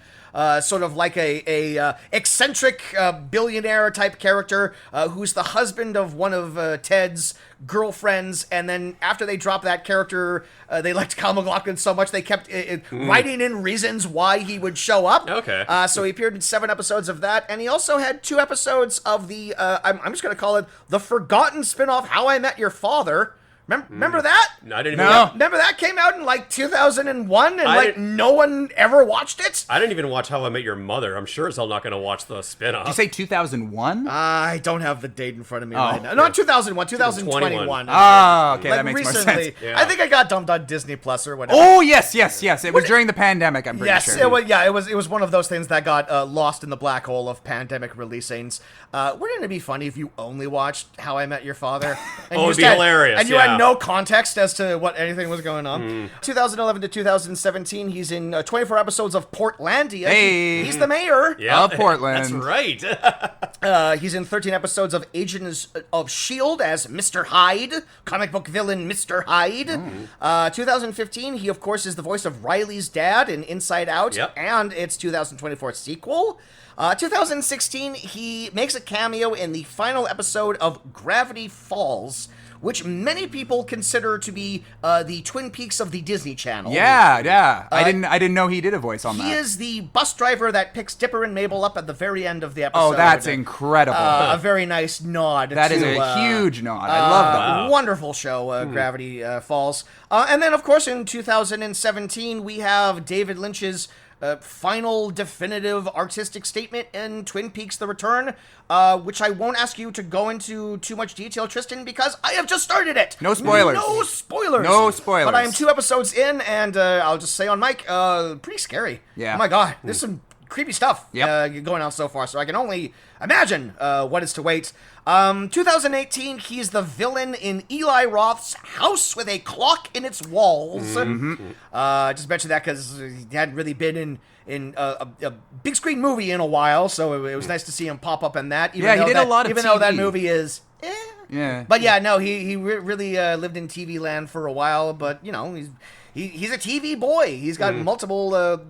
Sort of like a eccentric billionaire type character who's the husband of one of Ted's girlfriends, and then after they dropped that character, they liked Kyle MacLachlan so much they kept writing in reasons why he would show up. Okay. So he appeared in 7 episodes of that, and he also had 2 episodes of the I'm just going to call it the forgotten spinoff How I Met Your Father. Remember that? I didn't even Remember that came out in like 2001 and no one ever watched it? I didn't even watch How I Met Your Mother. I'm sure as hell not going to watch the spin-off. Did you say 2001? I don't have the date in front of me right now. Not 2001, 2021. Oh, okay, Like that makes recently, more sense. Yeah. I think I got dumped on Disney Plus or whatever. Oh, yes. It was during the pandemic, I'm pretty sure. It was one of those things that got lost in the black hole of pandemic releasings. Wouldn't it be funny if you only watched How I Met Your Father? And it'd be hilarious. And you had no context as to what anything was going on. 2011 to 2017, he's in 24 episodes of Portlandia. Hey. He's the mayor. Yeah, Of Portland. That's right. He's in 13 episodes of Agents of S.H.I.E.L.D. as Mr. Hyde, comic book villain Mr. Hyde. 2015, he, of course, is the voice of Riley's dad in Inside Out and its 2024 sequel. 2016, he makes a cameo in the final episode of Gravity Falls, which many people consider to be the Twin Peaks of the Disney Channel. Yeah. I didn't know he did a voice on that. He is the bus driver that picks Dipper and Mabel up at the very end of the episode. Oh, that's incredible. A very nice nod. That is a huge nod. I love that. Wonderful show, Gravity Falls. And then, of course, in 2017, we have David Lynch's final definitive artistic statement in Twin Peaks The Return, which I won't ask you to go into too much detail, Tristen, because I have just started it. No spoilers. No spoilers. No spoilers. But I am 2 episodes in, and I'll just say on mic, pretty scary. Yeah. Oh my god, there's some creepy stuff going on so far, so I can only imagine what is to wait. 2018, he's the villain in Eli Roth's House with a Clock in Its Walls. I just mentioned that because he hadn't really been in a big screen movie in a while, so it was nice to see him pop up in that. He did a lot of even TV. though that movie is... Yeah. But yeah, no, he really lived in TV land for a while, but, you know, he's a TV boy. He's got multiple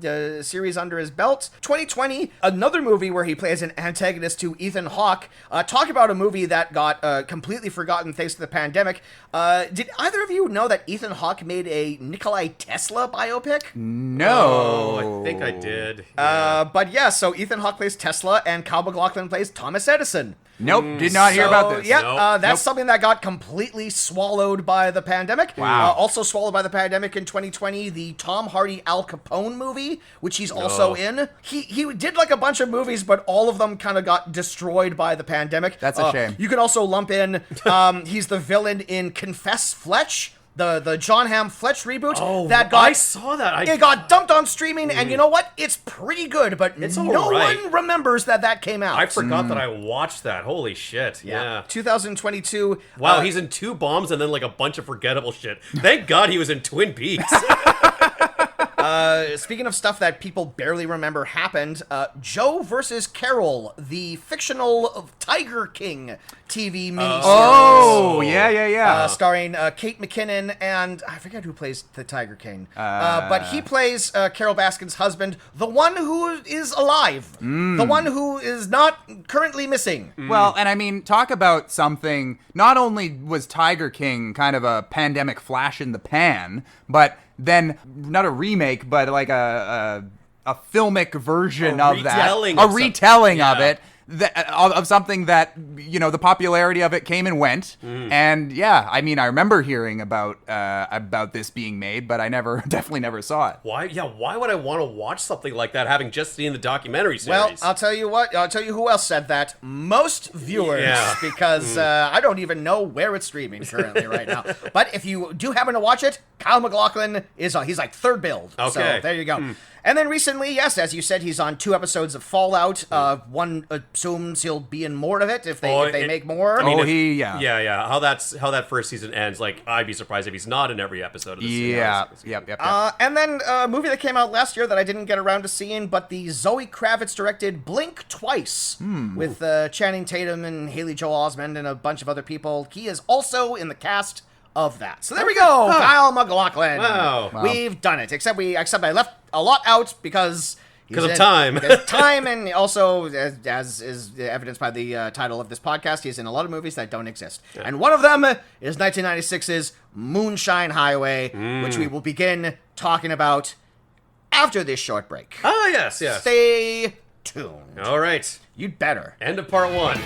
series under his belt. 2020, another movie where he plays an antagonist to Ethan Hawke. Talk about a movie that got completely forgotten thanks to the pandemic. Did either of you know that Ethan Hawke made a Nikola Tesla biopic? No. Oh, I think I did. Yeah. But yeah, so Ethan Hawke plays Tesla and Kyle MacLachlan plays Thomas Edison. Nope, did not hear about this. Yeah, Nope. that's something that got completely swallowed by the pandemic. Wow. Also swallowed by the pandemic in 2020, the Tom Hardy Al Capone movie, which he's also in. He did like a bunch of movies, but all of them kind of got destroyed by the pandemic. That's a shame. You can also lump in, he's the villain in Confess Fletch, the John Hamm Fletch reboot. Oh, that got, I saw that. It got dumped on streaming, and you know what? It's pretty good, but It's no alright. one remembers that came out. I forgot that I watched that. Holy shit. Yeah. 2022. Wow, he's in 2 bombs and then like a bunch of forgettable shit. Thank God he was in Twin Peaks. Speaking of stuff that people barely remember happened, Joe versus Carol, the fictional Tiger King TV miniseries. Oh, yeah. Starring Kate McKinnon and I forget who plays the Tiger King. But he plays Carol Baskin's husband, the one who is alive, the one who is not currently missing. Well, and I mean, talk about something, not only was Tiger King kind of a pandemic flash in the pan, but then not a remake, but like a filmic version of that. A retelling of it. Of something that, you know, the popularity of it came and went. And yeah, I mean, I remember hearing about this being made, but I definitely never saw it. Why would I want to watch something like that having just seen the documentary series? Well, I'll tell you what. I'll tell you who else said that. Most viewers, because I don't even know where it's streaming currently right now. But if you do happen to watch it, Kyle MacLachlan he's like third build. Okay. So there you go. And then recently, yes, as you said, he's on 2 episodes of Fallout. One assumes he'll be in more of it if they make more. I mean, Yeah. How that first season ends, like I'd be surprised if he's not in every episode of the series. Yeah. Yep. And then a movie that came out last year that I didn't get around to seeing, but the Zoe Kravitz directed Blink Twice with Channing Tatum and Haley Joel Osment and a bunch of other people. He is also in the cast of that. So there we go, Kyle MacLachlan. Wow. We've done it. Except I left a lot out because of time. Time, and also, as is evidenced by the title of this podcast, he's in a lot of movies that don't exist. Yeah. And one of them is 1996's Moonshine Highway, which we will begin talking about after this short break. Oh, yes. Stay tuned. All right. You'd better. End of part 1.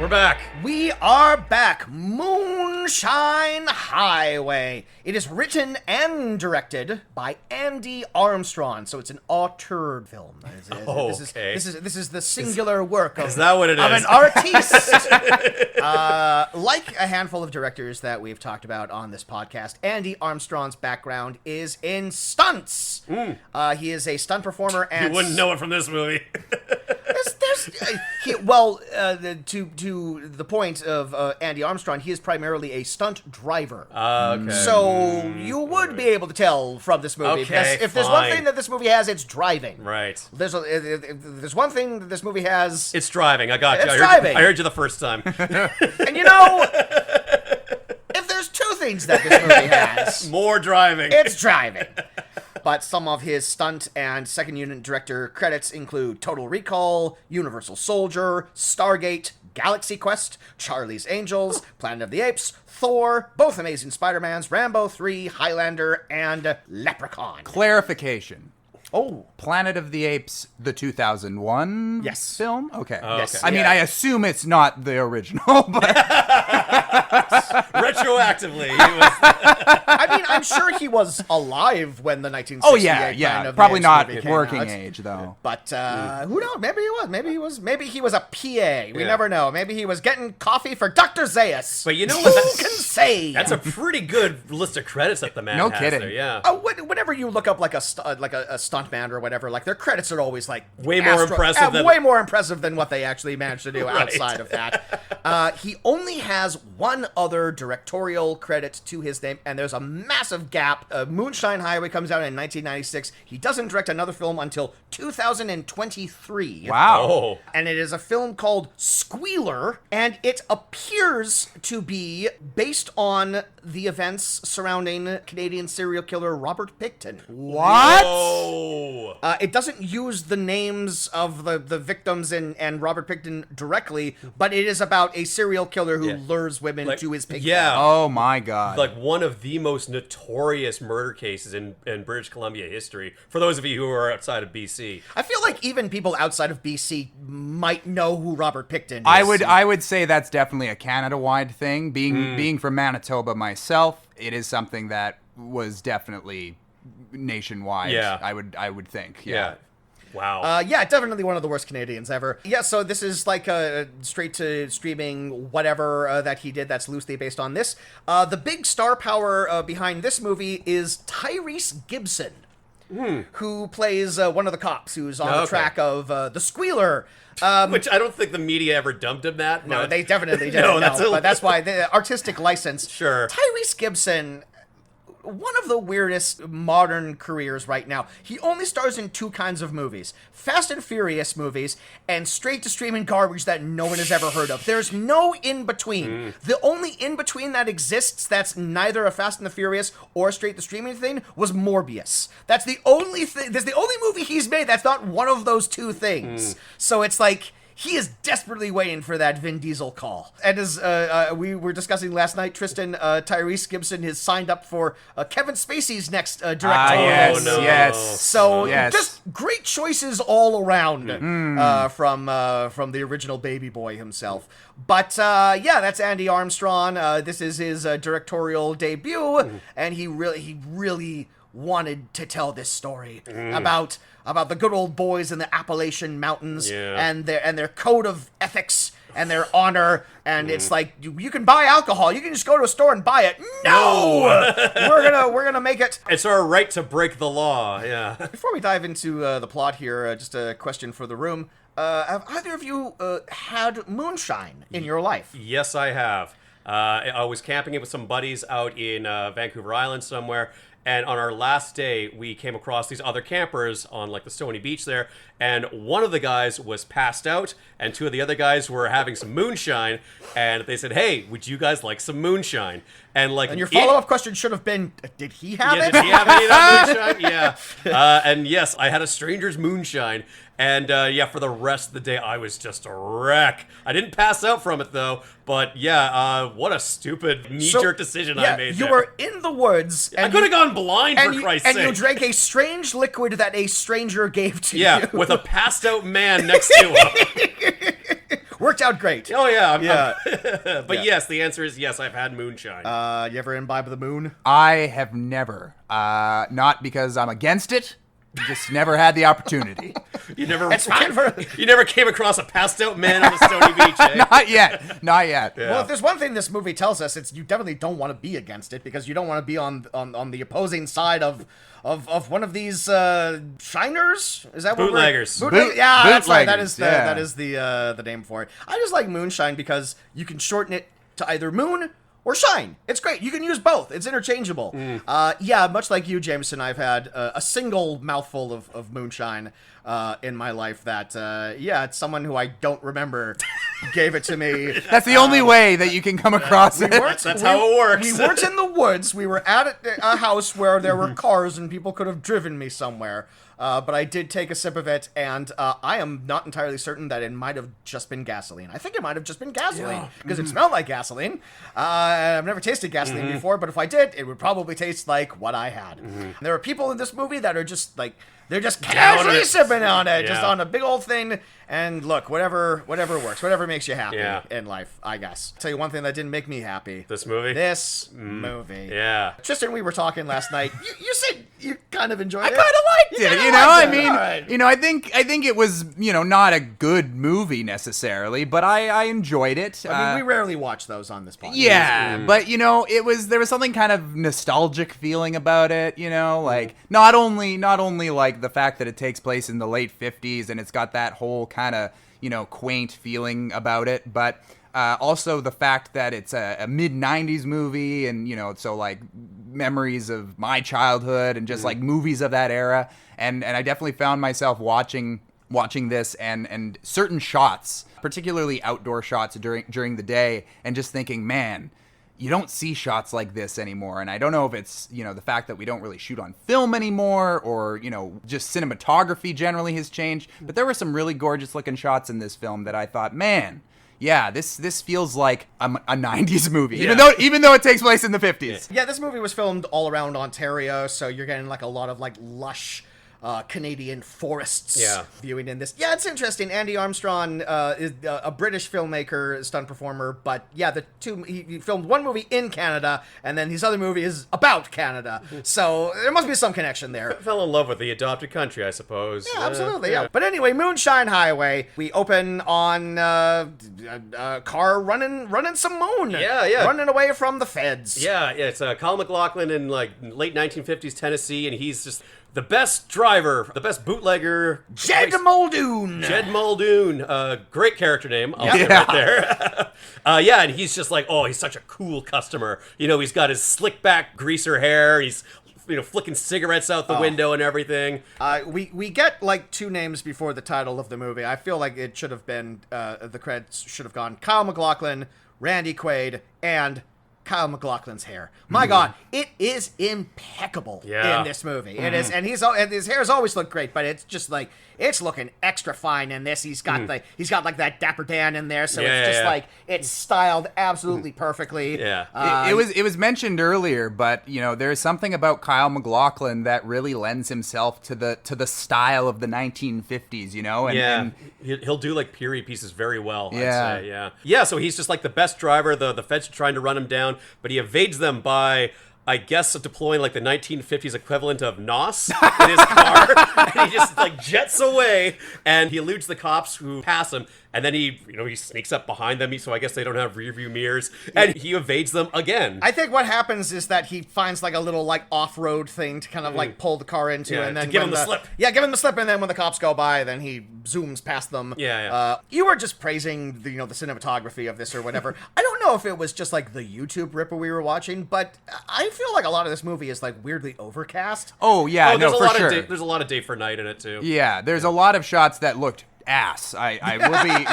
We're back. We are back. Moonshine Highway. It is written and directed by Andy Armstrong, so it's an auteur film. This is the singular work of, is that what it of is? An artiste. Like a handful of directors that we've talked about on this podcast, Andy Armstrong's background is in stunts. He is a stunt performer, and You wouldn't know it from this movie. To the point of Andy Armstrong, he is primarily a stunt driver. Okay. So you would be able to tell from this movie. Okay, because if there's one thing that this movie has, it's driving. Right. There's one thing that this movie has. It's driving. I got you. It's driving. I heard you the first time. And you know, if there's things that this movie has. More driving. It's driving. But some of his stunt and second unit director credits include Total Recall, Universal Soldier, Stargate, Galaxy Quest, Charlie's Angels, Planet of the Apes, Thor, both Amazing Spider-Mans, Rambo 3, Highlander, and Leprechaun. Clarification. Oh. Planet of the Apes, the 2001 Yes. film? Okay. Yes. I mean, Yeah. I assume it's not the original, but Retroactively. He was, I mean, I'm sure he was alive when the 1968 Planet of the probably Apes not movie came working out. age though. But who knows? Maybe he was. Maybe he was a PA. We never know. Maybe he was getting coffee for Dr. Zaius. but you know Who what? can say? That's a pretty good list of credits that the man No has kidding. there. Yeah. Whenever you look up like a stuntman or whatever, like their credits are always like Way more impressive than- way more impressive than what they actually managed to do Right. outside of that. He only has one other directorial credit to his name, and there's a massive gap. Moonshine Highway comes out in 1996. He doesn't direct another film until 2023. Wow. Oh. And it is a film called Squealer, and it appears to be based on the events surrounding Canadian serial killer Robert Picton. What? Oh. It doesn't use the names of the victims and Robert Picton directly, but it is about a serial killer who Yeah. lures women Like, to his pig yeah. farm. Oh my god. Like one of the most notorious murder cases in British Columbia history, for those of you who are outside of BC. I feel like even people outside of BC might know who Robert Picton is. I would say that's definitely a Canada-wide thing. Being from Manitoba myself, it is something that was definitely nationwide. Yeah. I would think. Yeah. Wow. Yeah, definitely one of the worst Canadians ever. Yeah, so this is like a straight to streaming whatever that he did that's loosely based on this. The big star power behind this movie is Tyrese Gibson, who plays one of the cops who's on the Okay. track of the Squealer. Which I don't think the media ever dumped him that. No, but- they definitely didn't. No, No, that's but that's why the artistic license. Sure. Tyrese Gibson, one of the weirdest modern careers right now. He only stars in two kinds of movies: Fast and Furious movies and straight to streaming garbage that no one has ever heard of. There's no in between. The only in between that exists that's neither a Fast and the Furious or a straight to streaming thing was Morbius. That's the only thing. That's the only movie he's made that's not one of those two things. So it's like, he is desperately waiting for that Vin Diesel call. And as we were discussing last night, Tristen, Tyrese Gibson has signed up for Kevin Spacey's next directorial. Yes, no. yes. So Yes. just great choices all around from the original Baby Boy himself. But yeah, that's Andy Armstrong. This is his directorial debut, and he really wanted to tell this story about the good old boys in the Appalachian Mountains and their code of ethics and their honor. And it's like, you can buy alcohol, you can just go to a store and buy it. No, we're gonna make it. It's our right to break the law. Yeah. Before we dive into the plot here, just a question for the room: have either of you had moonshine in your life? Yes, I have. I was camping with some buddies out in Vancouver Island somewhere, and on our last day, we came across these other campers on like the Stony Beach there, and one of the guys was passed out, and two of the other guys were having some moonshine, and they said, "Hey, would you guys like some moonshine?" And like, And your follow-up question should have been, did he have yeah, it? did he have any of that moonshine? Yeah. And yes, I had a stranger's moonshine. And yeah, for the rest of the day, I was just a wreck. I didn't pass out from it, though. But yeah, what a stupid knee-jerk decision I made You there. were in the woods. I And could have gone blind, for Christ's and sake. you drank a strange liquid that a stranger gave to Yeah, you. with a passed-out man next to him. Worked out great. Oh, yeah. But Yeah. yes, the answer is yes, I've had moonshine. You ever imbibe the moon? I have never. Not because I'm against it. Just never had the opportunity. you never It's fine for... you never came across a passed-out man on the Stony Beach, eh? Not yet. Not yet. Well, if there's one thing this movie tells us, it's you definitely don't want to be against it, because you don't want to be on the opposing side of one of these shiners. Is that what Bootleggers. Yeah, that's right. That is Bootleggers, the name for it. I just like moonshine because you can shorten it to either moon or shine. It's great. You can use both. It's interchangeable. Yeah, much like you, Jameson, I've had a single mouthful of moonshine in my life that, it's someone who I don't remember gave it to me. That's the only way that you can come across it. That's how it works. We weren't in the woods. We were at a house where there were cars and people could have driven me somewhere. But I did take a sip of it, and I am not entirely certain that it might have just been gasoline. I think it might have just been gasoline, because it smelled like gasoline. I've never tasted gasoline before, but if I did, it would probably taste like what I had. There are people in this movie that are just like, they're just casually sipping on it, just on a big old thing. And look, whatever works, whatever makes you happy in life, I guess. Tell you one thing that didn't make me happy. This movie? This movie. Yeah. Tristen, we were talking last night. You said you kind of enjoyed it. I kind of liked it. You know, I mean, I think it was, not a good movie necessarily, but I enjoyed it. I mean, we rarely watch those on this podcast. Yeah, but there was something kind of nostalgic feeling about it. Like not only like the fact that it takes place in the late 50s and it's got that whole kind of quaint feeling about it, but also the fact that it's a mid 90s movie, and so like memories of my childhood and just like movies of that era, and I definitely found myself watching this and certain shots, particularly outdoor shots during the day, and just thinking, man, you don't see shots like this anymore. And I don't know if it's, the fact that we don't really shoot on film anymore, or, just cinematography generally has changed. But there were some really gorgeous looking shots in this film that I thought, man, yeah, this feels like a 90s movie, even though it takes place in the 50s. Yeah, this movie was filmed all around Ontario, so you're getting like a lot of like lush Canadian forests viewing in this. Yeah, it's interesting. Andy Armstrong is a British filmmaker, stunt performer, but he filmed one movie in Canada, and then his other movie is about Canada. So there must be some connection there. Fell in love with the adopted country, I suppose. Yeah, absolutely. Yeah. But anyway, Moonshine Highway. We open on a car running some moon. Yeah. Running away from the feds. Yeah. It's Kyle MacLachlan in like late 1950s Tennessee, and he's just the best driver, the best bootlegger. Jed Muldoon. Jed Muldoon. Great character name. I'll say right there. And he's just like, he's such a cool customer. He's got his slick back greaser hair. He's flicking cigarettes out the window and everything. We get like two names before the title of the movie. I feel like it should have been, the credits should have gone Kyle MacLachlan, Randy Quaid, and Kyle MacLachlan's hair. My God, it is impeccable in this movie. It is, and his hair's always looked great, but it's just like it's looking extra fine in this. He's got like that Dapper Dan in there, so it's just like it's styled absolutely perfectly. Yeah, it was mentioned earlier, but there's something about Kyle MacLachlan that really lends himself to the style of the 1950s. And he'll do like period pieces very well. I'd say, yeah. So he's just like the best driver. The feds are trying to run him down, but he evades them by, I guess, deploying like the 1950s equivalent of NOS in his car. And he just like jets away, and he eludes the cops who pass him. And then he sneaks up behind them, so I guess they don't have rear view mirrors, and he evades them again. I think what happens is that he finds like a little like off-road thing to kind of like pull the car into, and then give him the slip. Yeah, give him the slip, and then when the cops go by, then he zooms past them. You were just praising the cinematography of this or whatever. I don't know if it was just like the YouTube ripper we were watching, but I feel like a lot of this movie is like weirdly overcast. Oh yeah, there's for sure. There's a lot of day for night in it too. Yeah, there's a lot of shots that looked ass. I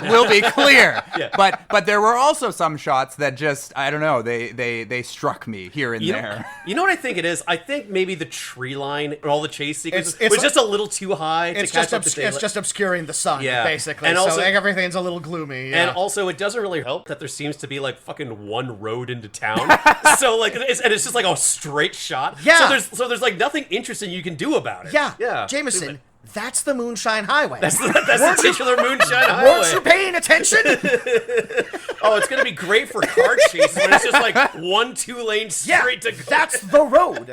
will be clear. But there were also some shots that just, I don't know, they struck me here and there. You know what I think it is? I think maybe the tree line or all the chase sequences was just a little too high to catch up to daylight. It's just obscuring the sun, basically. And also, so like, everything's a little gloomy. And also, it doesn't really help that there seems to be like fucking one road into town. So like, it's just like a straight shot. Yeah. So there's like nothing interesting you can do about it. Yeah. Jameson. That's the Moonshine Highway. That's the titular Moonshine Highway. Weren't you paying attention? It's going to be great for car chases when it's just like 1 2-lane straight to go. That's the road.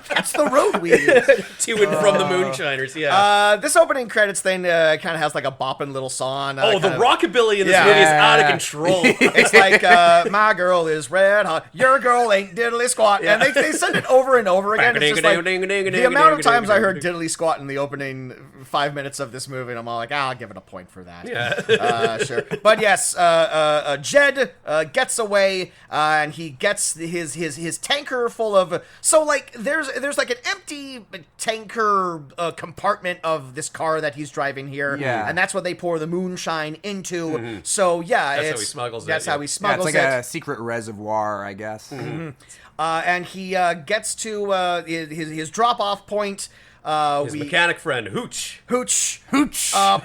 That's the road we use. To and from the Moonshiners, this opening credits thing kind of has like a bopping little song. The rockabilly in this movie is out of control. It's like, my girl is red hot, your girl ain't diddly squat. And they send it over and over again. It's just like, the amount of times I heard diddly squat in the opening 5 minutes of this movie, and I'm all like, I'll give it a point for that. Yeah. Sure. But yes, Jed gets away, and he gets his tanker full of. So like, there's there's like an empty tanker compartment of this car that he's driving here, and that's what they pour the moonshine into. So that's how he smuggles it. That's how he smuggles it's like a secret reservoir, I guess. And he gets to his drop-off point. His mechanic friend, Hooch. Hooch.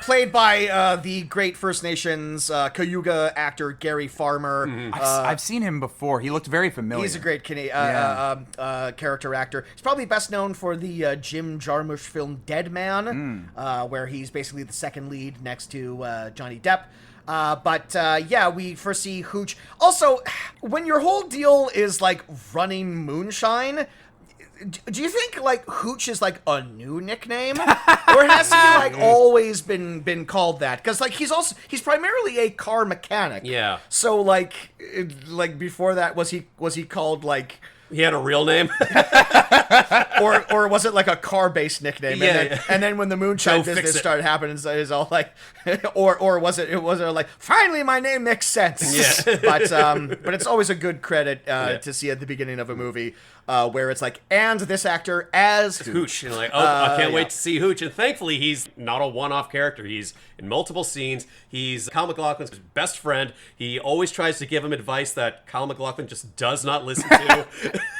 Played by the great First Nations Cayuga actor Gary Farmer. I've seen him before. He looked very familiar. He's a great character actor. He's probably best known for the Jim Jarmusch film Dead Man, where he's basically the second lead next to Johnny Depp. But we first see Hooch. Also, when your whole deal is like running Moonshine, do you think like Hooch is like a new nickname, or has he like always been called that? Because like he's primarily a car mechanic. Yeah. So like before that, was he called like? He had a real name, or was it like a car-based nickname? And then when the moonshine business started happening, so it's all like, or was it like finally my name makes sense? Yeah. But it's always a good credit to see at the beginning of a movie where it's like, and this actor as Hooch. And like, I can't wait to see Hooch. And thankfully, he's not a one-off character. He's in multiple scenes. He's Kyle MacLachlan's best friend. He always tries to give him advice that Kyle MacLachlan just does not listen to.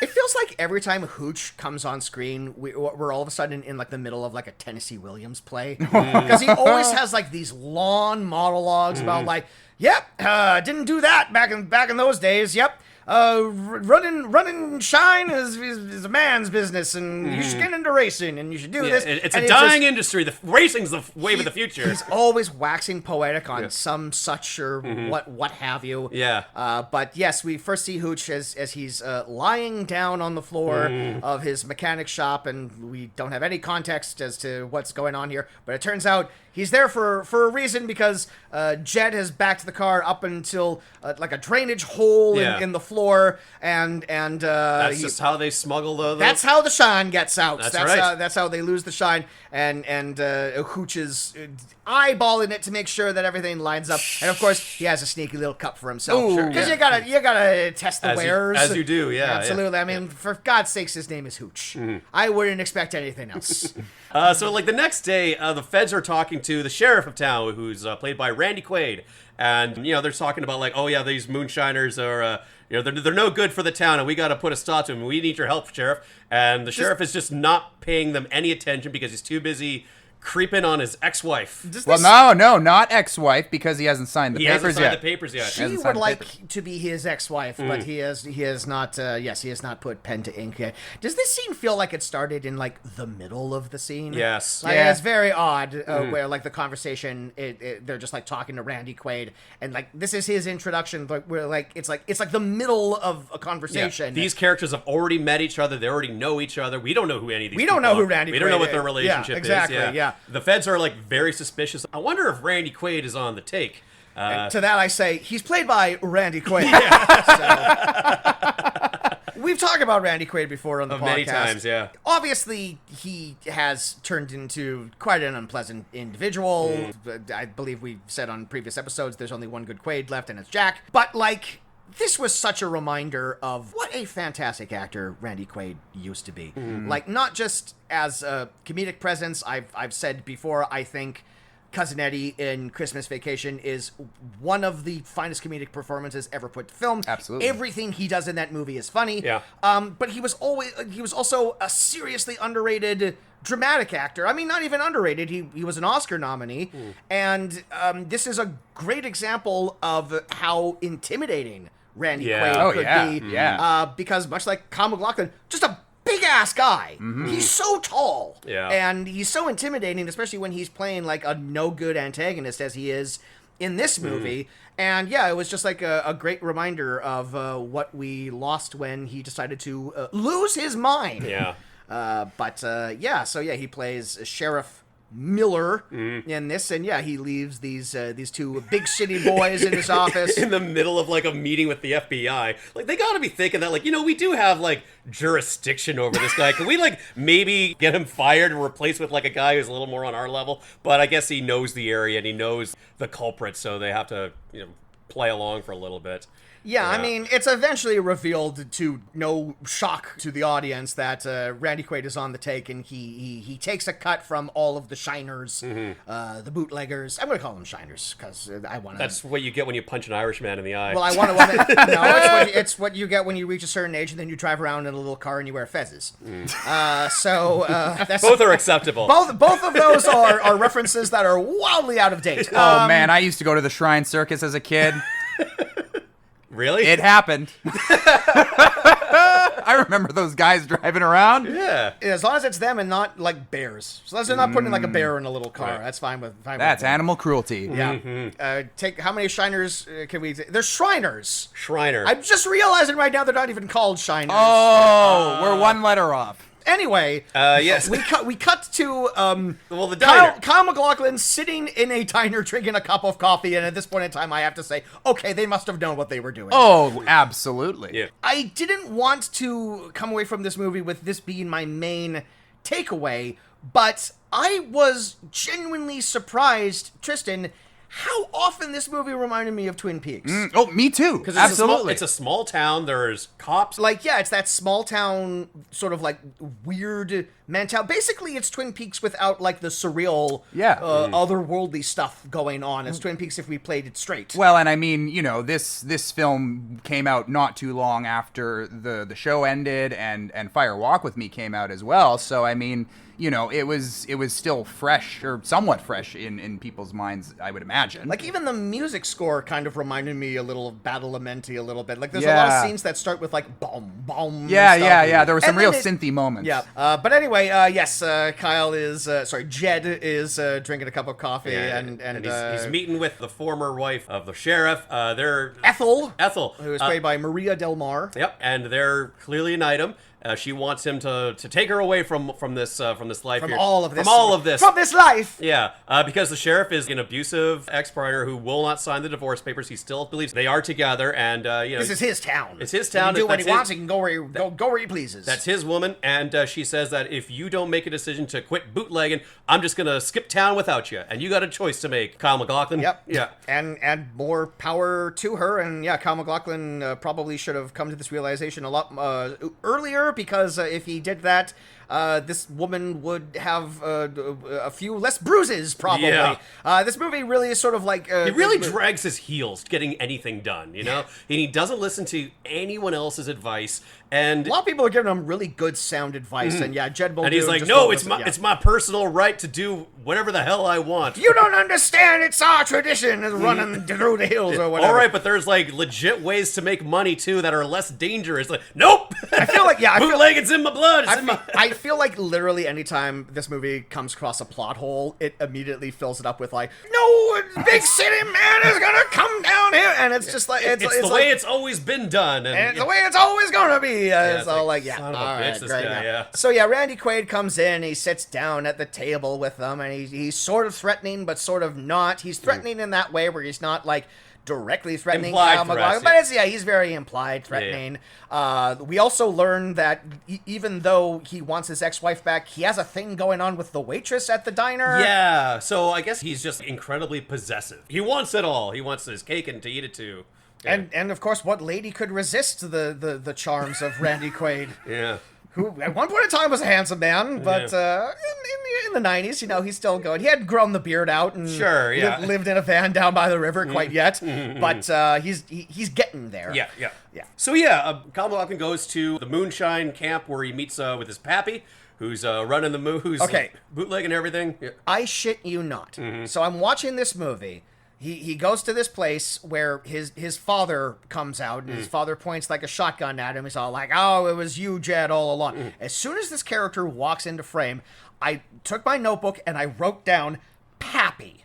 It feels like every time Hooch comes on screen, we're all of a sudden in like the middle of like a Tennessee Williams play, because he always has like these long monologues about like, didn't do that back in those days. Yep. Running shine is a man's business, and you should get into racing, and you should do this. It's a dying industry. The racing's the wave of the future. He's always waxing poetic on some such or what have you. Yeah. But yes, we first see Hooch as he's lying down on the floor of his mechanic shop, and we don't have any context as to what's going on here. But it turns out he's there for a reason, because Jed has backed the car up until like a drainage hole in the floor, and that's just how they smuggle the. That's how the shine gets out. That's right. That's how they lose the shine, and Hooch is eyeballing it to make sure that everything lines up, and of course he has a sneaky little cup for himself, because you gotta test the wares as you do. Yeah, absolutely. I mean, for God's sakes, his name is Hooch. I wouldn't expect anything else. So like the next day, the feds are talking to the sheriff of town, who's played by Randy Quaid, and they're talking about like, oh yeah, these moonshiners are they're no good for the town, and we got to put a stop to them. We need your help, sheriff. And the sheriff is just not paying them any attention because he's too busy creeping on his ex-wife. Well, no, not ex-wife, because he hasn't signed the papers yet. The papers yet. She would like to be his ex-wife, but he has not. He has not put pen to ink yet. Does this scene feel like it started in like the middle of the scene? Yes. Like, it's very odd where like the conversation, they're just like talking to Randy Quaid, and like this is his introduction. But we're like it's like the middle of a conversation. Yeah. These characters have already met each other. They already know each other. We don't know who any of these. We don't know who Randy. We don't know what their relationship exactly, is. Yeah. The feds are like very suspicious. I wonder if Randy Quaid is on the take. To that I say, he's played by Randy Quaid. We've talked about Randy Quaid before on the podcast. Many times, yeah. Obviously, he has turned into quite an unpleasant individual. I believe we said on previous episodes, there's only one good Quaid left, and it's Jack. But like, this was such a reminder of what a fantastic actor Randy Quaid used to be. Like, not just as a comedic presence. I've said before, I think Cousin Eddie in Christmas Vacation is one of the finest comedic performances ever put to film. Absolutely. Everything he does in that movie is funny. Yeah. But he was also a seriously underrated dramatic actor. I mean, not even underrated. He was an Oscar nominee. And this is a great example of how intimidating Randy Quaid could be. Yeah. Because much like Kyle MacLachlan, just a big ass guy. He's so tall. Yeah. And he's so intimidating, especially when he's playing like a no good antagonist as he is in this movie. And yeah, it was just like a great reminder of what we lost when he decided to lose his mind. Yeah. So he plays Sheriff Miller in this, and he leaves these two big city boys in his office in the middle of like a meeting with the FBI. Like, they got to be thinking that, like, we do have like jurisdiction over this guy. Can we like maybe get him fired and replace with like a guy who's a little more on our level? But I guess he knows the area and he knows the culprit, so they have to play along for a little bit. Yeah, I mean, it's eventually revealed to no shock to the audience that Randy Quaid is on the take, and he takes a cut from all of the shiners, the bootleggers. I'm going to call them shiners because I want to. That's what you get when you punch an Irishman in the eye. Well, I want to. No, it's what you get when you reach a certain age, and then you drive around in a little car and you wear fezzes. That's, both are acceptable. Both of those are references that are wildly out of date. Oh man, I used to go to the Shrine Circus as a kid. Really? It happened. I remember those guys driving around. Yeah. As long as it's them and not like bears. So as long as they're not putting like a bear in a little car, that's fine with. That's animal cruelty. Yeah. Take how many shiners can we? They're Shriners. Shriner. I'm just realizing right now they're not even called Shiners. Oh, we're one letter off. Anyway, yes. we cut to the diner. Kyle MacLachlan sitting in a diner drinking a cup of coffee, and at this point in time, I have to say, okay, they must have known what they were doing. Oh, absolutely. Yeah. I didn't want to come away from this movie with this being my main takeaway, but I was genuinely surprised, Tristen, how often this movie reminded me of Twin Peaks. Oh, me too. Because Absolutely. it's a small town. There's cops. Like, yeah, it's that small town sort of like weird mentality. Basically, it's Twin Peaks without like the surreal, otherworldly stuff going on. It's Twin Peaks if we played it straight. Well, and I mean, you know, this film came out not too long after the show ended, and Fire Walk with Me came out as well. So I mean, you know, it was still fresh, or somewhat fresh in people's minds, I would imagine. Like, even the music score kind of reminded me a little of Badalamenti a little bit. Like, there's a lot of scenes that start with, like, boom, boom. Yeah. There were some real synthy moments. Yeah. But anyway, yes, Jed is drinking a cup of coffee, and he's meeting with the former wife of the sheriff. They're Ethel, who is played by Maria Del Mar. Yep, and they're clearly an item. She wants him to take her away from this life, from here. all of this, from this life. Yeah, because the sheriff is an abusive ex-partner who will not sign the divorce papers. He still believes they are together, and this is his town. It's his town. He can do what he wants. He can go where he pleases. That's his woman, and she says that if you don't make a decision to quit bootlegging, I'm just gonna skip town without you, and you got a choice to make, Kyle MacLachlan. Yep. Yeah. And more power to her. And yeah, Kyle MacLachlan probably should have come to this realization a lot earlier, because if he did that, this woman would have a few less bruises, probably. Yeah. This movie really is sort of like... he really drags his heels getting anything done, you know? And he doesn't listen to anyone else's advice. And a lot of people are giving him really good sound advice, and yeah, Jed Muldoon... And he's like, no, it's my personal right to do whatever the hell I want. You don't understand, it's our tradition, is running through the hills or whatever. All right, but there's like legit ways to make money, too, that are less dangerous. Like, nope! I feel like, bootlegging's in my blood. I feel like literally anytime this movie comes across a plot hole, it immediately fills it up with like, no, big city man is gonna come down here, and it's just like it's the way it's always been done, and it's the way it's always gonna be. It's all like, son of a bitch, this guy, yeah. So yeah, Randy Quaid comes in, he sits down at the table with them, and he's sort of threatening, but sort of not. He's threatening in that way where he's not like directly threatening Kyle MacLachlan, but he's very implied threatening. We also learn that even though he wants his ex-wife back, he has a thing going on with the waitress at the diner. Yeah, so I guess he's just incredibly possessive. He wants it all. He wants his cake and to eat it too. Yeah. And of course, what lady could resist the charms of Randy Quaid? Yeah. Who at one point in time was a handsome man, but in the 90s, you know, he's still going. He hadn't grown the beard out and lived in a van down by the river quite yet, but he's getting there. Yeah. So Kyle MacLachlan goes to the Moonshine camp where he meets with his pappy, who's running who's bootlegging everything. Yeah. I shit you not. So I'm watching this movie. He goes to this place where his father comes out, and his father points like a shotgun at him. He's all like, oh, it was you, Jed, all along. As soon as this character walks into frame, I took my notebook and I wrote down Pappy.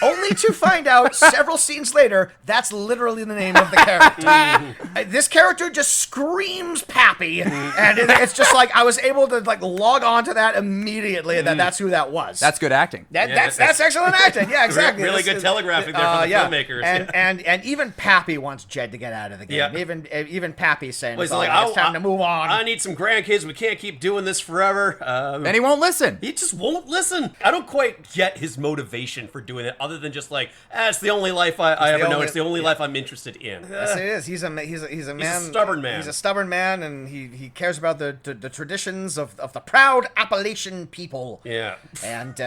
Only to find out several scenes later, that's literally the name of the character. This character just screams Pappy, and it's just like I was able to like log on to that immediately, and that's who that was. That's good acting. That's excellent acting. Yeah, exactly. Really good telegraphing there from the filmmakers. And even Pappy wants Jed to get out of the game. Yeah. Even Pappy's saying, well, it's time to move on. I need some grandkids. We can't keep doing this forever. And he won't listen. He just won't listen. I don't quite get his motivation motivation for doing it other than just like, it's the only life I ever know. It's the only life I'm interested in. Yes, it is. He's a man. He's a stubborn man. He's a stubborn man, and he cares about the traditions of the proud Appalachian people. Yeah. And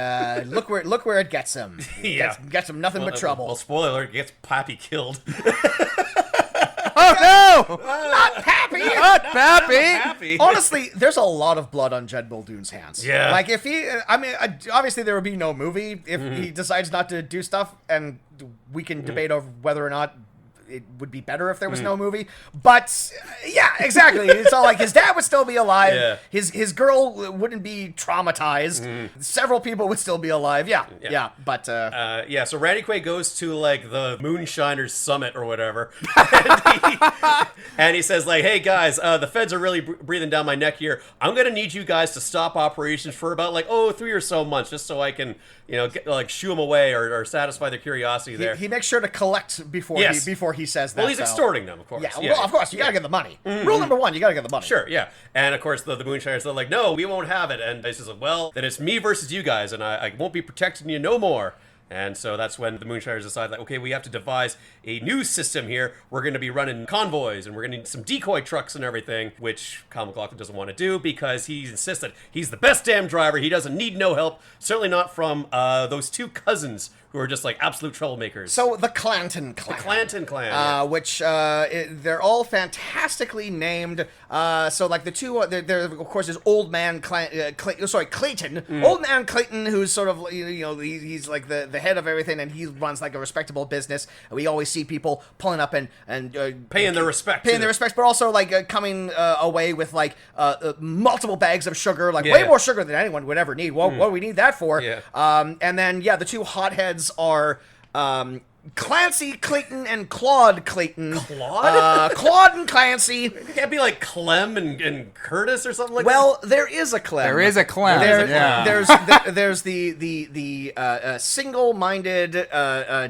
look where it gets him. Gets him nothing but trouble. Well, spoiler alert, gets Pappy killed. Oh no! Not Pappy! Not Pappy! Honestly, there's a lot of blood on Jed Muldoon's hands. Yeah. Like, if he... I mean, obviously there would be no movie if he decides not to do stuff, and we can debate over whether or not it would be better if there was no movie. But, yeah, exactly. It's all like his dad would still be alive. Yeah. His girl wouldn't be traumatized. Several people would still be alive. Yeah. But... so Randy Quaid goes to, like, the Moonshiners Summit or whatever. And he says, like, hey, guys, the feds are really breathing down my neck here. I'm going to need you guys to stop operations for about, like, 3 or so months just so I can, shoo them away or satisfy their curiosity there. He makes sure to collect before he says that. Well, he's extorting them, of course. Yeah, well, of course, you gotta get the money. Rule number 1, you gotta get the money. Sure, yeah. And, of course, the Moonshiners, they're like, no, we won't have it. And he says, well, then it's me versus you guys, and I won't be protecting you no more. And so that's when the Moonshiners decide, like, okay, we have to devise a new system here. We're going to be running convoys, and we're going to need some decoy trucks and everything, which Kyle MacLachlan doesn't want to do because he insists that he's the best damn driver. He doesn't need no help, certainly not from those 2 cousins who are just, like, absolute troublemakers. So, the Clanton clan. The Clanton clan, yeah. Which, they're all fantastically named. So, like, the 2, there of course, is Old Man Clayton. Old Man Clayton, who's sort of, he's like the head of everything, and he runs, like, a respectable business. We always see people pulling up and paying their respects. Paying their respects, but also, like, coming away with, like, multiple bags of sugar, like, way more sugar than anyone would ever need. What do we need that for? Yeah. And then, the 2 hotheads are Clancy Clayton and Claude Clayton. Claude? Claude and Clancy. It can't be like Clem and Curtis or something like that? There is a Clem. There is a Clem. There's the single-minded,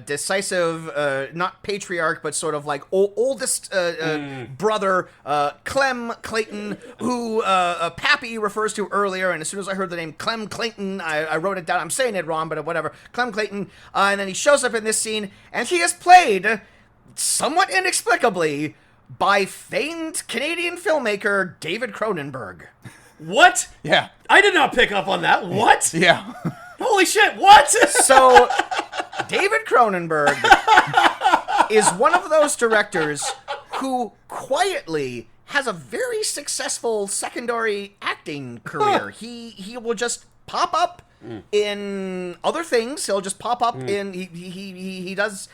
decisive, not patriarch, but sort of like oldest brother, Clem Clayton, who Pappy refers to earlier, and as soon as I heard the name Clem Clayton, I wrote it down. I'm saying it wrong, but whatever. Clem Clayton, and then he shows up in this scene, and he is played, somewhat inexplicably, by famed Canadian filmmaker David Cronenberg. What? Yeah. I did not pick up on that. What? Yeah. Holy shit, what? So, David Cronenberg is one of those directors who quietly has a very successful secondary acting career. He will just pop up in other things. He'll just pop up in he does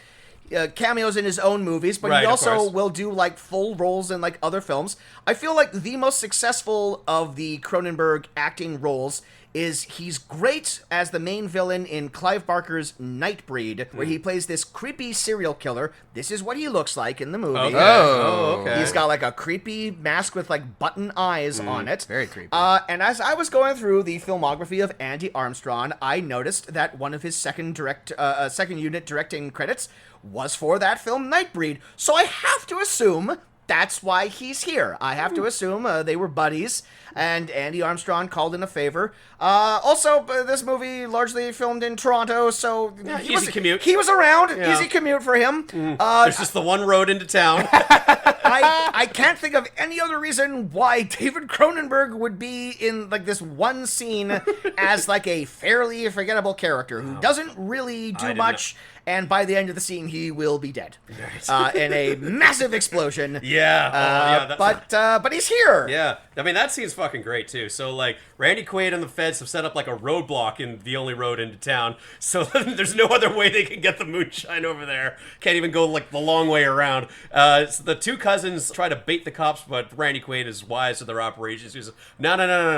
cameos in his own movies, but he also will do like full roles in like other films. I feel like the most successful of the Cronenberg acting roles is he's great as the main villain in Clive Barker's Nightbreed, where he plays this creepy serial killer. This is what he looks like in the movie. Okay. Oh, okay. He's got like a creepy mask with like button eyes on it. Very creepy. And as I was going through the filmography of Andy Armstrong, I noticed that one of his second unit directing credits was for that film Nightbreed. So I have to assume that's why he's here. I have to assume they were buddies, and Andy Armstrong called in a favor. Also, this movie largely filmed in Toronto, so easy commute. He was around. Yeah. Easy commute for him. There's just the one road into town. I can't think of any other reason why David Cronenberg would be in like this one scene as like a fairly forgettable character who doesn't really do much. And by the end of the scene, he will be dead in a massive explosion. Yeah, but he's here. Yeah, I mean that scene's fucking great too. So like Randy Quaid and the feds have set up like a roadblock in the only road into town, so there's no other way they can get the moonshine over there. Can't even go like the long way around. So the 2 cousins try to bait the cops, but Randy Quaid is wise to their operations. He's no,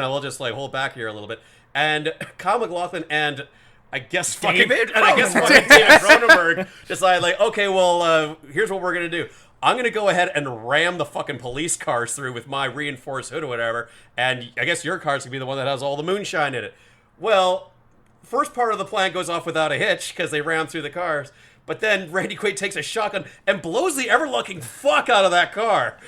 we'll just like hold back here a little bit. And Kyle MacLachlan and I guess fucking David Cronenberg decide like, okay, well, here's what we're gonna do. I'm gonna go ahead and ram the fucking police cars through with my reinforced hood or whatever, and I guess your car's gonna be the one that has all the moonshine in it. Well, first part of the plan goes off without a hitch because they ram through the cars. But then Randy Quaid takes a shotgun and blows the ever-looking fuck out of that car.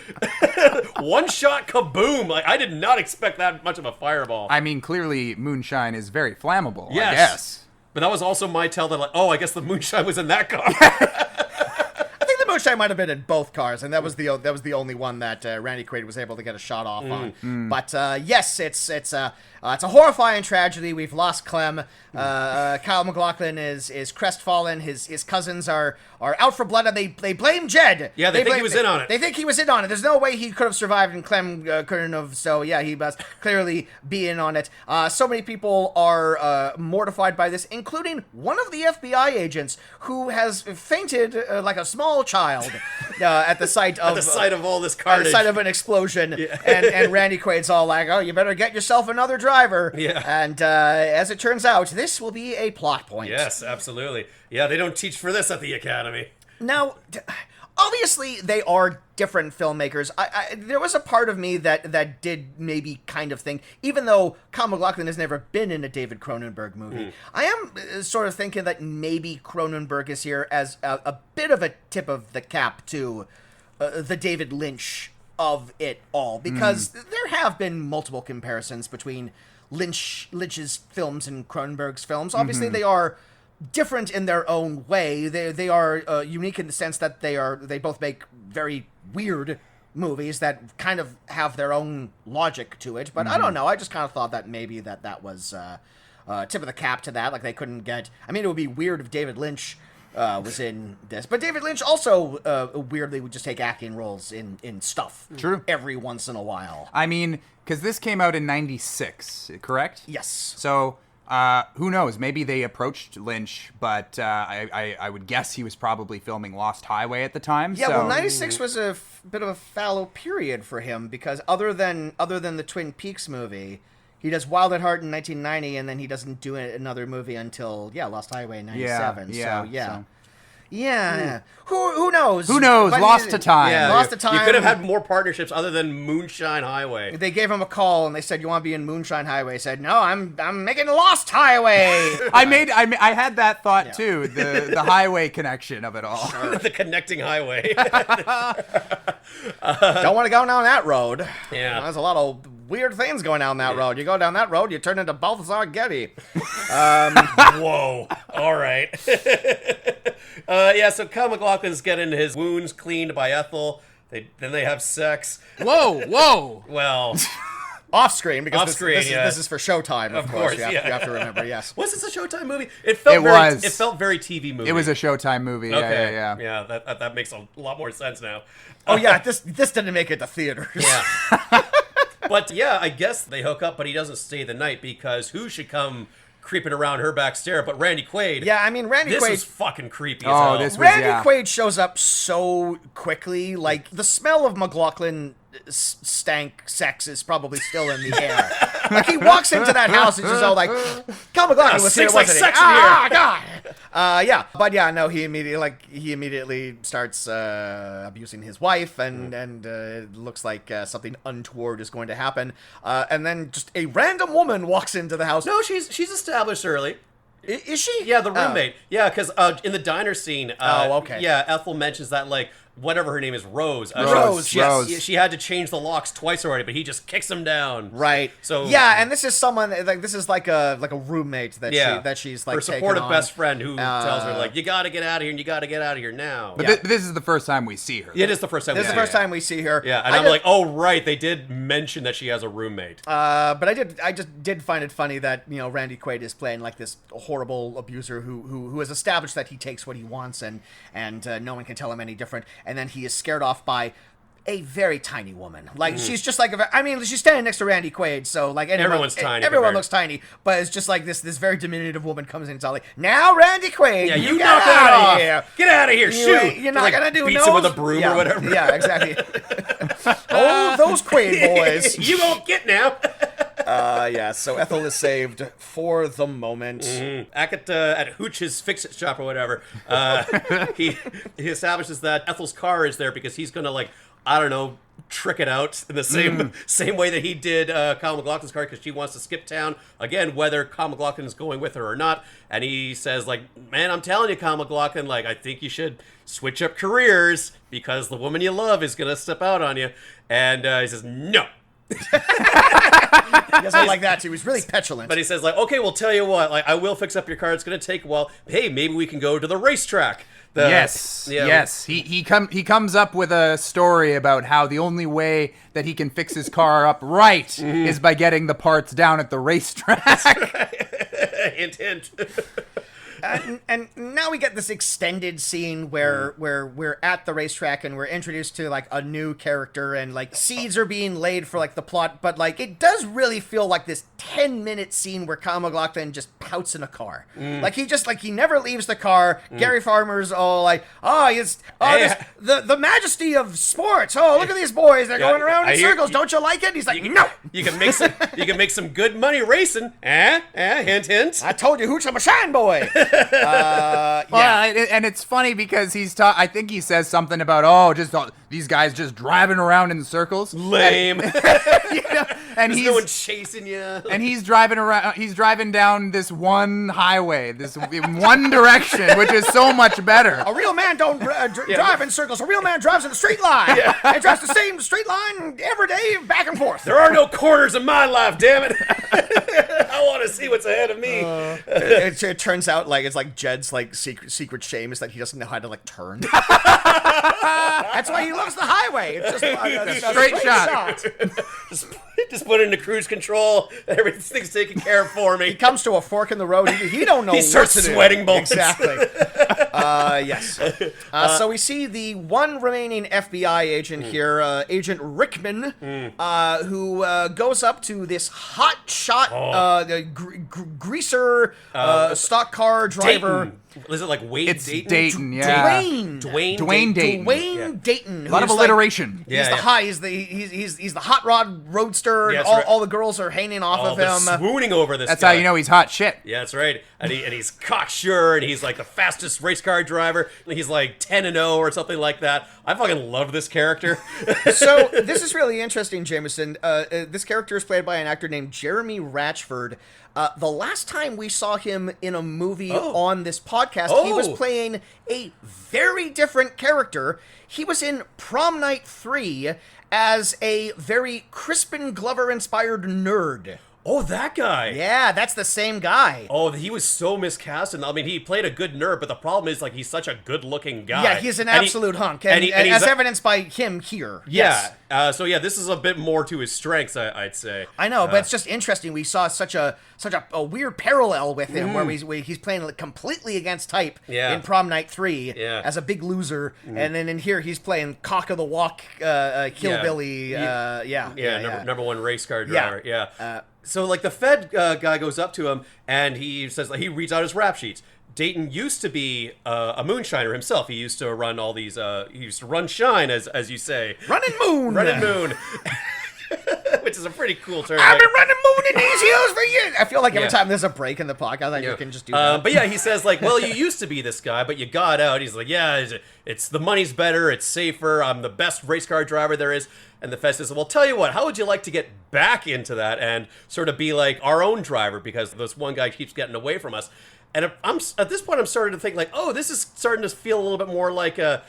One shot, kaboom! Like I did not expect that much of a fireball. I mean, clearly moonshine is very flammable. Yes. I guess. But that was also my tell that, like, oh, I guess the Moonshine was in that car. I think the Moonshine might have been in both cars, and that was the only one that Randy Quaid was able to get a shot off on. But yes, it's a horrifying tragedy. We've lost Clem. Kyle MacLachlan is crestfallen. His cousins are out for blood, and they blame Jed. Yeah, they think he was in on it. They think he was in on it. There's no way he could have survived, and Clem couldn't have. So yeah, he must clearly be in on it. So many people are mortified by this, including one of the FBI agents who has fainted like a small child at the sight of all this carnage. At the sight of an explosion. Yeah. and Randy Quaid's all like, "Oh, you better get yourself another driver." Yeah. And as it turns out, this will be a plot point. Yes, absolutely. Yeah, they don't teach for this at the Academy. Now, obviously, they are different filmmakers. There was a part of me that did maybe kind of think, even though Kyle MacLachlan has never been in a David Cronenberg movie, I am sort of thinking that maybe Cronenberg is here as a bit of a tip of the cap to the David Lynch of it all, because there have been multiple comparisons between Lynch's films and Cronenberg's films. Obviously, they are different in their own way. They are unique in the sense that they both make very weird movies that kind of have their own logic to it. But I don't know. I just kind of thought that maybe that was tip of the cap to that. Like they couldn't get. I mean, it would be weird if David Lynch was in this, but David Lynch also weirdly would just take acting roles in stuff. True. Every once in a while. I mean, because this came out in '96, correct? Yes. So who knows? Maybe they approached Lynch, but I would guess he was probably filming Lost Highway at the time. Yeah, so. well, '96 was a bit of a fallow period for him because other than the Twin Peaks movie, he does Wild at Heart in 1990, and then he doesn't do another movie until Lost Highway in '97. Yeah. Who knows? Who knows? But Lost to time. Yeah, Lost to time. You could have had more partnerships other than Moonshine Highway. They gave him a call and they said, "You want to be in Moonshine Highway?" He said, "No, I'm making Lost Highway." I had that thought too. The highway connection of it all. The connecting highway. Don't want to go down that road. Yeah. There's a lot of weird things going down that road. You go down that road, you turn into Balthazar Getty. Whoa. All right. So Kyle MacLachlan's getting his wounds cleaned by Ethel. Then they have sex. Whoa. Well, Off screen, because Off-screen, this is for Showtime, of course. You have to remember, yes. Was this a Showtime movie? It felt very TV movie. It was a Showtime movie. Okay. Yeah. Yeah, that makes a lot more sense now. Oh yeah, this didn't make it to theaters. Yeah. But yeah, I guess they hook up, but he doesn't stay the night because who should come creeping around her back stair but Randy Quaid? Yeah, I mean, Randy Quaid... This is fucking creepy as hell. Randy Quaid shows up so quickly. Like, the smell of MacLachlan stank sex is probably still in the air. Like, he walks into that house and just all like, Kyle MacLachlan was here, wasn't he? Sex in here. God! But yeah, no, he immediately starts abusing his wife, and it looks like something untoward is going to happen. And then just a random woman walks into the house. No, she's established early. Is she? Yeah, the roommate. Yeah, because in the diner scene, okay. Yeah, Ethel mentions that, like, whatever her name is, Rose. Rose. She had to change the locks twice already, but he just kicks them down. Right. So yeah, and this is someone like this is like a roommate that she's like her supportive taken on. best friend who tells her like, you got to get out of here and you got to get out of here now. But this is the first time we see her. It is the first time. This is the first time we see her. Yeah, and I'm like, oh right, they did mention that she has a roommate. But I just did find it funny that Randy Quaid is playing like this horrible abuser who has established that he takes what he wants and no one can tell him any different, and then he is scared off by a very tiny woman. Like, she's just like, she's standing next to Randy Quaid, so like everyone's tiny. Everyone looks tiny, but it's just like this very diminutive woman comes in and it's all like, now Randy Quaid, yeah, you get knock out of here. Get out of here, shoot. You're not gonna do beats him with a broom or whatever. Yeah, exactly. Oh, those Quaid boys. You won't get now. So Ethel is saved for the moment. At Hooch's Fix-It Shop or whatever, he establishes that Ethel's car is there because he's gonna, like, I don't know, trick it out in the same way that he did Kyle MacLachlan's car, because she wants to skip town again, whether Kyle MacLachlan is going with her or not. And he says, like, man, I'm telling you, Kyle MacLachlan, like, I think you should switch up careers because the woman you love is gonna step out on you. And he says, no. He doesn't like that too. He's really petulant. But he says, like, okay, well, tell you what, like, I will fix up your car. It's going to take a while. Hey, maybe we can go to the racetrack. Yes. He comes up with a story about how the only way that he can fix his car up right is by getting the parts down at the racetrack. Hint, hint. And now we get this extended scene where we're at the racetrack and we're introduced to like a new character and like seeds are being laid for like the plot, but like it does really feel like this 10-minute scene where Kyle MacLachlan just pouts in a car. Like he never leaves the car. Gary Farmer's all like, the majesty of sports. Oh, look at these boys. They're going around in circles. Don't you like it? He's like, no. You can make some good money racing. Hint, hint. I told you, hooch, I'm a shine boy. And it's funny because I think he says something about these guys just driving around in circles. Lame. And There's no one chasing you. And he's driving around. He's driving down this one highway, this in one direction, which is so much better. A real man don't drive in circles. A real man drives in a straight line. Yeah. He drives the same straight line every day, back and forth. There are no corners in my life, damn it. I want to see what's ahead of me. It turns out like it's like Jed's like secret shame is that he doesn't know how to like turn. That's why he loves the highway. It's just a straight shot. Just put it into cruise control. Everything's taken care of for me. He comes to a fork in the road. He don't know. He starts sweating bullets. Exactly. Yes. So we see the one remaining FBI agent here, Agent Rickman, who goes up to this hot shot greaser stock car driver. Dayton. Is it like Wade It's Dayton? Dayton, yeah. Dwayne Dayton. Dwayne Dayton. A lot of alliteration. He's the hot rod roadster. Yeah, And all the girls are hanging off of they're him. swooning over this That's guy. how you know he's hot shit. Yeah, that's right. And he's cocksure, and he's like the fastest race car driver. He's like 10-0 or something like that. I fucking love this character. So this is really interesting, Jameson. This character is played by an actor named Jeremy Ratchford. The last time we saw him in a movie on this podcast, he was playing a very different character. He was in Prom Night 3 as a very Crispin Glover-inspired nerd. Oh, that guy. Yeah, that's the same guy. Oh, he was so miscast. And I mean, he played a good nerd, but the problem is, like, he's such a good-looking guy. Yeah, he's an absolute hunk, and as evidenced by him here. Yeah. Yes. So yeah, this is a bit more to his strengths, I'd say. I know, but it's just interesting. We saw such a weird parallel with him, where he's playing like completely against type in Prom Night 3 as a big loser, and then in here he's playing cock of the walk, hillbilly. Number one race car driver. Yeah. So, like, the Fed guy goes up to him, and he says, like, he reads out his rap sheets. Dayton used to be a moonshiner himself. He used to run all these, he used to run shine, as you say. Running moon! Running moon. Which is a pretty cool term. I've been running moon in these hills for years. I feel like every time there's a break in the podcast, you can just do that. But yeah, he says, like, well, you used to be this guy, but you got out. He's like, yeah, it's the money's better, it's safer, I'm the best race car driver there is. And the Fed says, well, tell you what, how would you like to get back into that and sort of be like our own driver, because this one guy keeps getting away from us. And at this point, I'm starting to think, like, oh, this is starting to feel a little bit more like a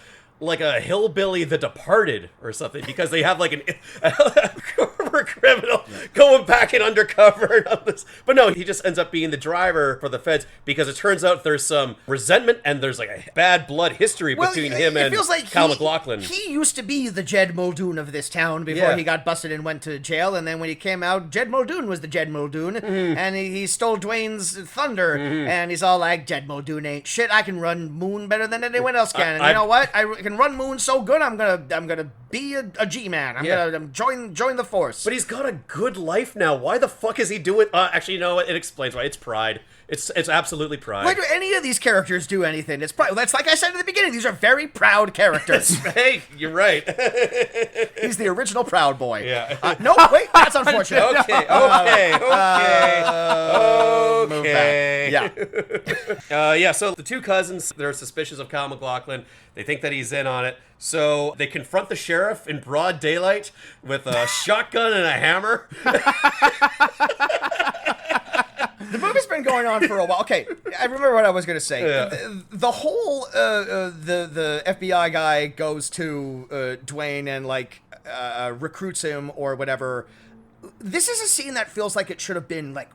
hillbilly The Departed or something, because they have like a former criminal going back in undercover and all this. But no, he just ends up being the driver for the Feds, because it turns out there's some resentment and there's like a bad blood history between him and Kyle MacLachlan. He used to be the Jed Muldoon of this town before he got busted and went to jail, and then when he came out, Jed Muldoon was the Jed Muldoon, and he stole Dwayne's thunder, and he's all like, Jed Muldoon ain't shit, I can run moon better than anyone else can, and you know what, I can run moon so good, I'm gonna be a G-man. I'm gonna join the force. But he's got a good life now. Why the fuck is he doing? Actually, you know what? It explains why. It's pride. It's absolutely pride. Why do any of these characters do anything? It's pride. That's like I said at the beginning. These are very proud characters. Hey, you're right. He's the original proud boy. Yeah. No, wait, that's unfortunate. Okay. Yeah. So the two cousins, they're suspicious of Kyle MacLachlan. They think that he's in on it. So they confront the sheriff in broad daylight with a shotgun and a hammer. The movie's been going on for a while. Okay, I remember what I was going to say. Yeah. The whole the FBI guy goes to Dwayne and like recruits him or whatever. This is a scene that feels like it should have been like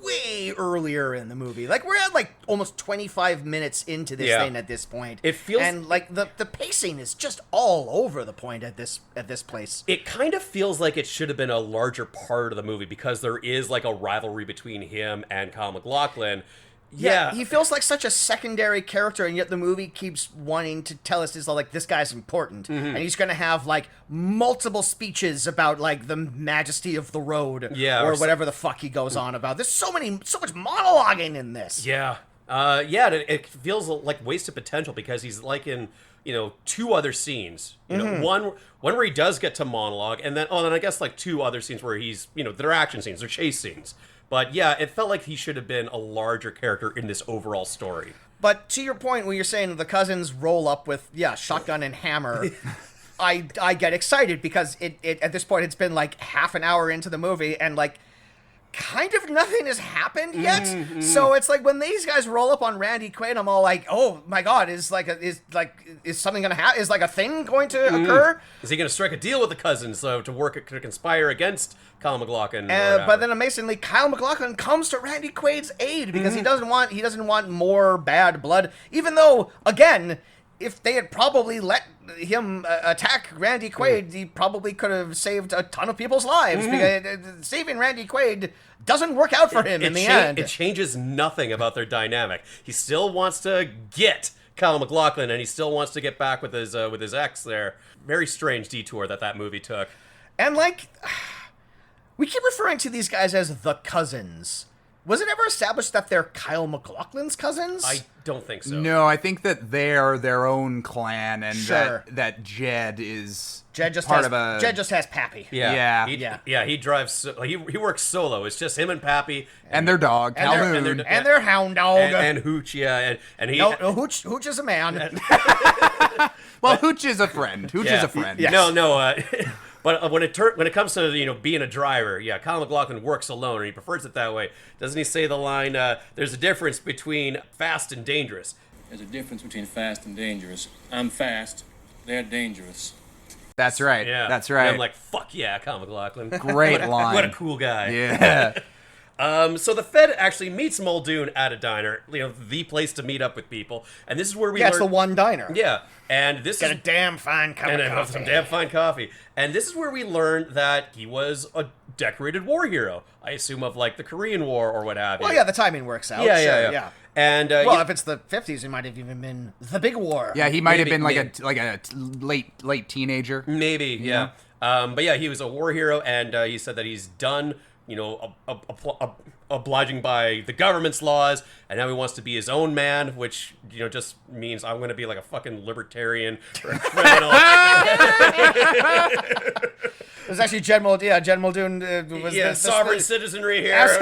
way earlier in the movie. Like we're at like almost 25 minutes into this thing at this point. It feels, and like the pacing is just all over the point at this place. It kind of feels like it should have been a larger part of the movie because there is like a rivalry between him and Kyle MacLachlan. Yeah, he feels like such a secondary character, and yet the movie keeps wanting to tell us like this guy's important, and he's going to have like multiple speeches about like the majesty of the road, or whatever the fuck he goes on about. There's so much monologuing in this. Yeah, it feels like wasted potential because he's like in 2 other scenes. You know, one where he does get to monologue, and then I guess like 2 other scenes where he's they're action scenes, they're chase scenes. But yeah, it felt like he should have been a larger character in this overall story. But to your point, when you're saying the cousins roll up with shotgun and hammer, I get excited because it at this point it's been like half an hour into the movie and like kind of nothing has happened yet. So it's like when these guys roll up on Randy Quaid, I'm all like, oh my god, is something gonna happen? Is like a thing going to occur? Is he gonna strike a deal with the cousins to conspire against Kyle MacLachlan? But then amazingly, Kyle MacLachlan comes to Randy Quaid's aid because he doesn't want more bad blood. Even though, again, if they had probably let him attack Randy Quaid, he probably could have saved a ton of people's lives. Because saving Randy Quaid doesn't work out for him in the end. It changes nothing about their dynamic. He still wants to get Kyle MacLachlan, and he still wants to get back with his ex there. Very strange detour that movie took. And like, we keep referring to these guys as the cousins. Was it ever established that they're Kyle MacLachlan's cousins? I don't think so. No, I think that they're their own clan, and Sure. that Jed is Jed just part has, of a... Jed just has Pappy. Yeah. He drives. He works solo. It's just him and Pappy and their dog, Calhoun. And their hound dog. And Hooch. Yeah, and he. No, Hooch is a man. Well, Hooch is a friend. Hooch is a friend. Yes. No. But when it comes to being a driver, Kyle MacLachlan works alone, and he prefers it that way. Doesn't he say the line? There's a difference between fast and dangerous. There's a difference between fast and dangerous. I'm fast. They're dangerous. That's right. Yeah, That's right. And I'm like, fuck yeah, Kyle MacLachlan. Great line. What a cool guy. Yeah. So the Fed actually meets Muldoon at a diner, the place to meet up with people, and this is where we it's the one diner. Yeah, and this Got is a damn fine cup of coffee. some damn fine coffee, and this is where we learn that he was a decorated war hero. I assume of like the Korean War or what have you. Well, yeah, the timing works out. Yeah. And if it's the 50s, it might have even been the Big War. Yeah, he might have been like a late teenager. Maybe, yeah. But yeah, he was a war hero, and he said that he's done, obliging by the government's laws, and now he wants to be his own man, which just means I'm going to be like a fucking libertarian or a criminal. It was actually Jed Muldoon was sovereign citizenry here.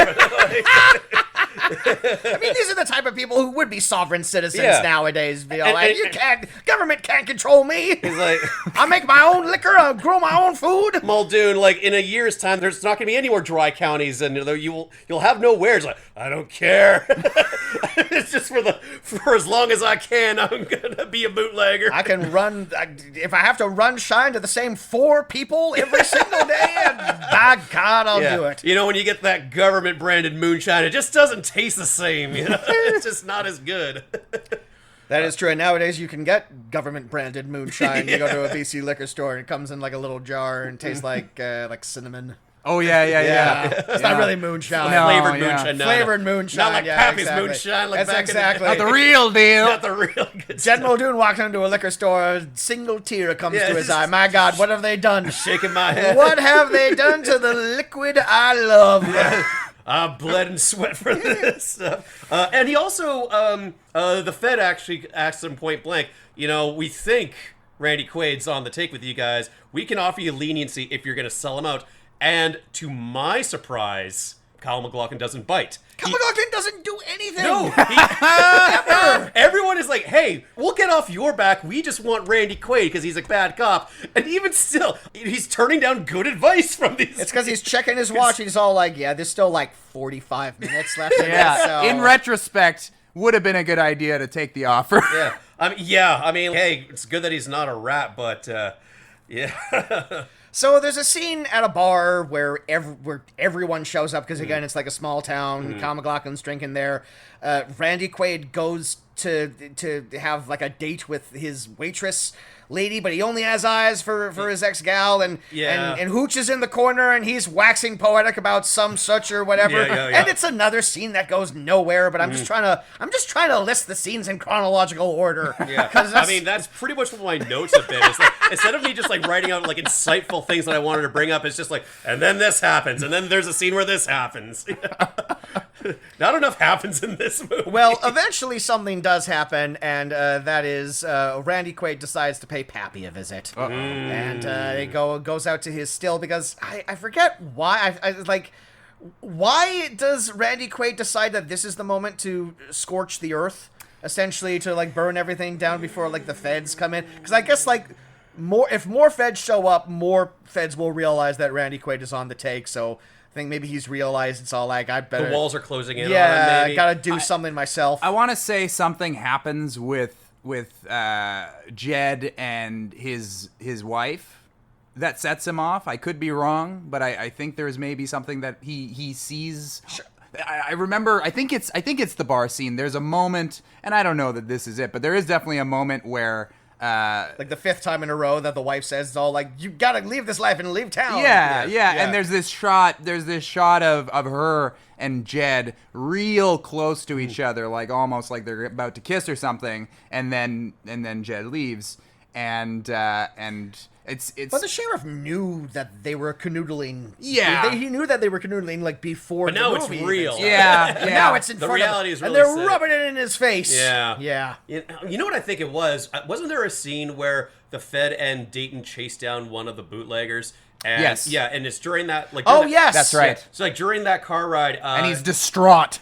I mean, these are the type of people who would be sovereign citizens nowadays. Government can't control me. He's like, I make my own liquor, I grow my own food. Muldoon, like in a year's time, there's not going to be any more dry counties, and you'll have no wares. Like, I don't care. It's just for as long as I can, I'm gonna be a bootlegger. I can run if I have to run shine to the same 4 people every single day. And by God, I'll do it. When you get that government branded moonshine, it just doesn't taste the same. It's just not as good. That is true. And nowadays you can get government branded moonshine. You go to a BC liquor store and it comes in like a little jar and tastes like cinnamon. Oh yeah. It's not really moonshine. No, Flavored yeah. moonshine. Flavored moonshine. Not like Pappy's exactly. moonshine. Like That's back exactly. Not the real deal. Not the real good Jed stuff. Muldoon walks into a liquor store, a single tear comes Yeah, to his just- eye. My God, what have they done? Shaking my head. What have they done to the liquid I love? Bled and sweat for this stuff. And he also, the Fed actually asked him point blank, we think Randy Quaid's on the take with you guys. We can offer you leniency if you're going to sell him out. And to my surprise, Kyle MacLachlan doesn't bite. Kyle MacLachlan doesn't do anything. No, everyone is like, hey, we'll get off your back. We just want Randy Quaid because he's a bad cop. And even still, he's turning down good advice from these. It's because he's checking his watch. He's all like, there's still like 45 minutes left in Yeah. this. So. In retrospect, would have been a good idea to take the offer. Yeah. I mean, hey, it's good that he's not a rat, but Yeah. So there's a scene at a bar where everyone shows up because again it's like a small town. Kyle MacLachlan's drinking there. Randy Quaid goes to have like a date with his waitress lady, but he only has eyes for his ex-gal, and Hooch is in the corner and he's waxing poetic about some such or whatever. And it's another scene that goes nowhere, but I'm just trying to list the scenes in chronological order. Yeah. I mean, that's pretty much what my notes have been. It's like, instead of me just like writing out like insightful things that I wanted to bring up, it's just like, and then this happens, and then there's a scene where this happens. Not enough happens in this movie. Well, eventually something does happen, and that is Randy Quaid decides to pay Pappy a visit. And he goes out to his still because I forget why. I like, why does Randy Quaid decide that this is the moment to scorch the earth, essentially to like burn everything down before like the feds come in? Because I guess like if more feds show up, more feds will realize that Randy Quaid is on the take. So I think maybe he's realized it's all like, I better... The walls are closing in on him, Yeah, maybe. I gotta do something myself. I want to say something happens with Jed and his wife that sets him off. I could be wrong, but I think there's maybe something that he sees. Sure. I remember. I think it's the bar scene. There's a moment, and I don't know that this is it, but there is definitely a moment where. Like the fifth time in a row that the wife says, it's all like, you gotta leave this life and leave town. Yeah. And there's this shot of her and Jed real close to each other, like almost like they're about to kiss or something, and then Jed leaves, and it's. But the sheriff knew that they were canoodling. Yeah. He knew that they were canoodling like before. But the now movie it's real. even. Yeah. Now it's in The front reality of is him, really and they're sick. rubbing it in his face. Yeah. Yeah. You know what I think it was? Wasn't there a scene where the Fed and Dayton chase down one of the bootleggers? And, Yes. Yeah, and it's during that... like. Oh, during yes! That's right. Yeah, so, like, during that car ride... and he's distraught.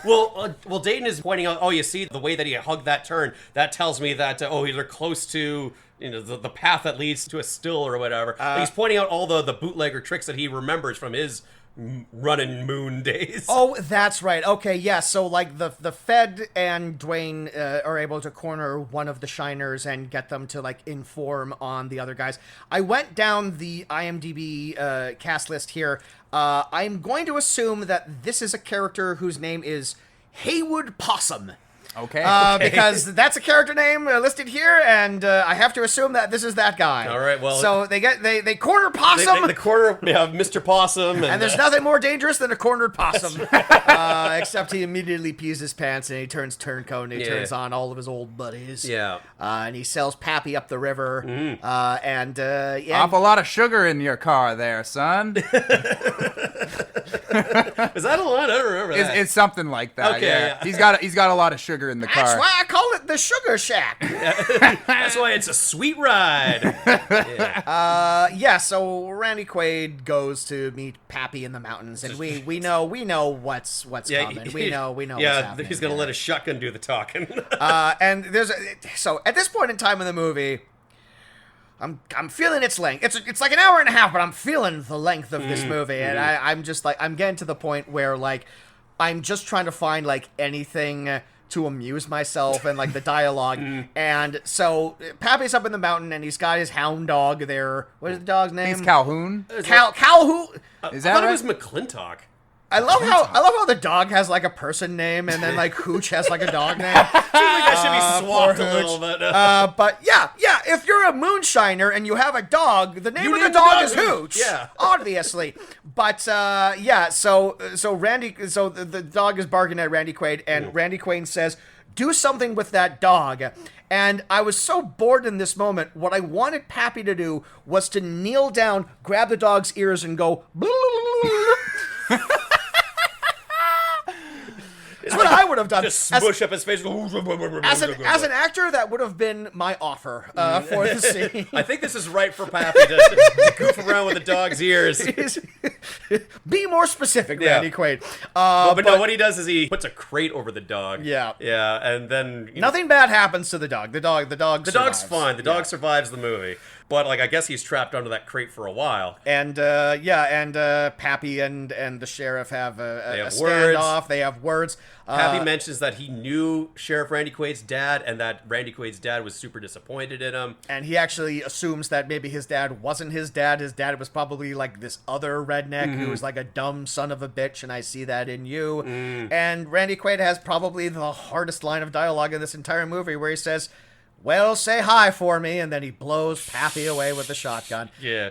well, Dayton is pointing out, oh, you see, the way that he hugged that turn, that tells me that, they're close to... the path that leads to a still or whatever. He's pointing out all the bootlegger tricks that he remembers from his running Moon days. Oh, that's right. Okay, yeah. So, like, the Fed and Dwayne are able to corner one of the Shiners and get them to, like, inform on the other guys. I went down the IMDb cast list here. I'm going to assume that this is a character whose name is Haywood Possum. Okay. Because that's a character name listed here, and I have to assume that this is that guy. All right, well... So they corner Possum, The corner of Mr. Possum. and there's nothing more dangerous than a cornered possum. Except he immediately pees his pants, and he turns turncoat, and he turns on all of his old buddies. Yeah. And he sells Pappy up the river, and Awful lot of sugar in your car there, son. Is that a line? I don't remember that. It's something like that. Okay, yeah. yeah. He's got a lot of sugar in the car. that's why I call it the Sugar Shack. That's why it's a sweet ride. So Randy Quaid goes to meet Pappy in the mountains, and we know what's coming. We know what's happening. He's gonna let his shotgun do the talking. And so at this point in time in the movie, I'm feeling its length. It's like an hour and a half, but I'm feeling the length of this movie, and I'm just like, I'm getting to the point where like I'm just trying to find like anything to amuse myself and like the dialogue. And so Pappy's up in the mountain and he's got his hound dog there. What is the dog's name? He's Calhoun. Calhoun. Is I that thought right? it was McClintock. I love how the dog has like a person name and then like Hooch has like a dog name. Seems like that should be swapped poor a little Hooch. bit. But yeah, if you're a moonshiner and you have a dog, the name You of the name the dog dog is Hooch. Hooch. Yeah. Obviously. But so the dog is barking at Randy Quaid, and Randy Quaid says, "Do something with that dog." And I was so bored in this moment. What I wanted Pappy to do was to kneel down, grab the dog's ears, and go. It's what I would have done. Just smush up his face. As an actor, that would have been my offer for the scene. I think this is right for Pappy to goof around with the dog's ears. Be more specific, Yeah. Randy Quaid. But no, what he does is he puts a crate over the dog. Yeah. Yeah, and then... Nothing bad happens to the dog. The dog's The dog's fine. The dog survives the movie. But, like, I guess he's trapped under that crate for a while. And Pappy and the sheriff have a have standoff. words. They have words. Pappy mentions that he knew Sheriff Randy Quaid's dad, and that Randy Quaid's dad was super disappointed in him. And he actually assumes that maybe his dad wasn't his dad. His dad was probably like this other redneck who was like a dumb son of a bitch, and I see that in you. And Randy Quaid has probably the hardest line of dialogue in this entire movie, where he says, "Well, say hi for me," and then he blows Pappy away with the shotgun. Yeah.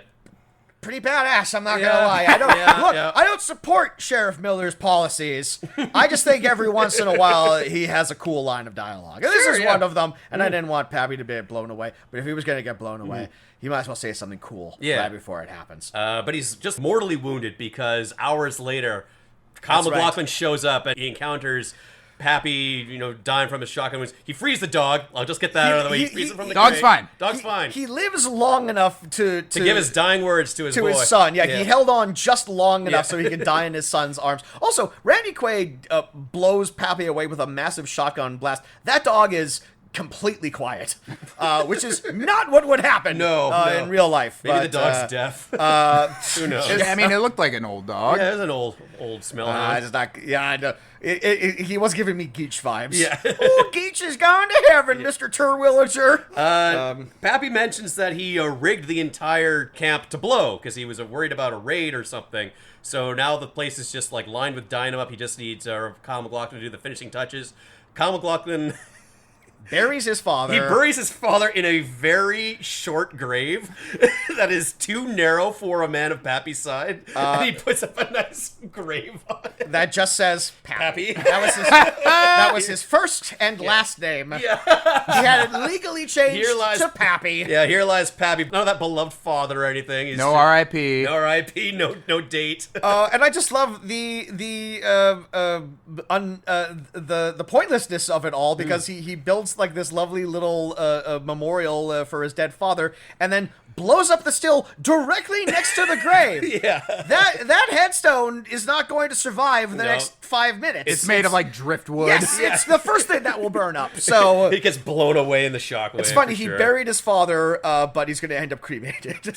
Pretty badass, I'm not Yeah. gonna lie. Yeah. I don't support Sheriff Miller's policies. I just think every once in a while he has a cool line of dialogue. And this is one of them, and I didn't want Pappy to be blown away. But if he was gonna get blown away, he might as well say something cool right before it happens. But he's just mortally wounded because hours later, Kyle That's right. MacLachlan shows up and he encounters Pappy, dying from his shotgun wounds. He frees the dog. I'll just get that out of the way. He frees him from the Dog's crate. fine. Dog's fine. He lives long enough to give his dying words to his boy. his son. Yeah, he held on just long enough so he could die in his son's arms. Also, Randy Quaid blows Pappy away with a massive shotgun blast. That dog is completely quiet, which is not what would happen No. in real life. Maybe but, the dog's deaf. Who knows? Yeah, I mean, it looked like an old dog. Yeah, it was an old smell. it's not. Yeah, I know. He was giving me Geach vibes. Yeah. Oh, Geach is gone to heaven, Mr. Terwilliger. Pappy mentions that he rigged the entire camp to blow because he was worried about a raid or something. So now the place is just like lined with dynamite. He just needs Kyle MacLachlan to do the finishing touches. Kyle MacLachlan Buries his father. he buries his father in a very short grave that is too narrow for a man of Pappy's side, and he puts up a nice grave on it. That just says Pappy. Pappy. That was his first and last name. Yeah. He had it legally changed Here lies- to Pappy. Yeah, here lies Pappy. None of that beloved father or anything. He's No just- R.I.P. No R.I.P. No date. And I just love the pointlessness of it all, because he builds like this lovely little memorial for his dead father, and then blows up the still directly next to the grave. Yeah. That headstone is not going to survive the No. next 5 minutes. It's made of like driftwood. Yes, it's the first thing that will burn up. So He gets blown away in the shockwave. it's funny, for he sure. buried his father, but he's going to end up cremated.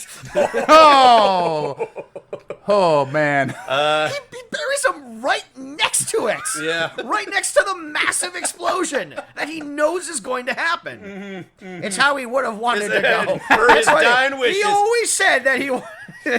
Oh man. He buries him right next to it. Yeah. Right next to the massive explosion that he knows is going to happen. It's how he would have wanted to go. For his That's why dying wishes. He always said that he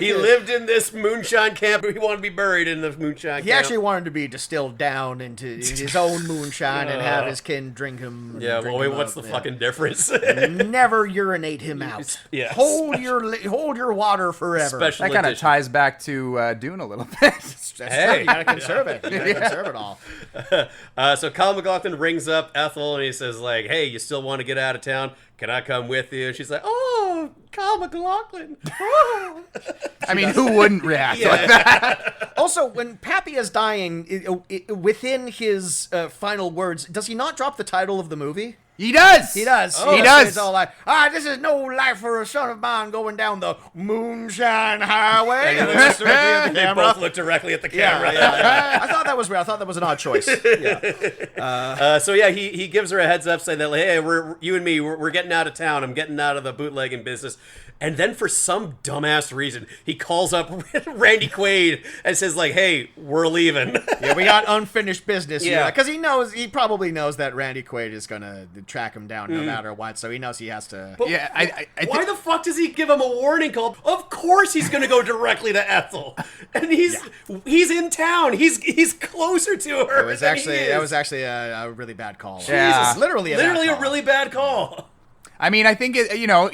He lived in this moonshine camp. He wanted to be buried in the moonshine He camp. actually wanted to be distilled down into his own moonshine and have his kin drink him. Yeah, drink well, wait, him what's up, the yeah. fucking difference? Never urinate him out. Yes. Hold your water forever. Special That kind of edition. ties back to Dune a little bit. That's Hey. true. You gotta conserve it. You gotta conserve it all. So Kyle MacLachlan rings up Ethel and he says, like, hey, you still want to get out of town? Can I come with you? And she's like, oh, Kyle MacLachlan. Oh. I mean, who wouldn't react like that? Also, when Pappy is dying, within his final words, does he not drop the title of the movie? He does. He does. He does. It's all like, this is no life for a son of mine going down the Moonshine Highway. And it's directly at the They camera. both look directly at the camera. Yeah. I thought that was weird. I thought that was an odd choice. Yeah. So yeah, he gives her a heads up saying that, like, hey, you and me, we're getting out of town. I'm getting out of the bootlegging business. And then for some dumbass reason, he calls up Randy Quaid and says, like, hey, we're leaving. Yeah, we got unfinished business here. Yeah. Because he probably knows that Randy Quaid is going to track him down no matter what. So he knows he has to. Yeah, I Why think the fuck does he give him a warning call? Of course he's going to go directly to Ethel. And he's in town. He's closer to her. That was actually a really bad call. Yeah. Jesus, literally a bad call. really bad call. I mean, I think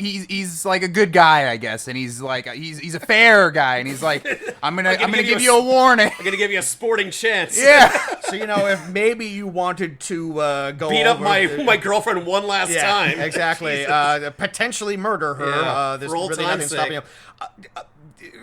he's like a good guy, I guess, and he's like he's a fair guy, and he's like, I'm gonna give you a warning. I'm gonna give you a sporting chance. Yeah. So if maybe you wanted to go Beat up over my girlfriend one last time. exactly. Potentially murder her. Yeah, There's for old really time's nothing stopping him.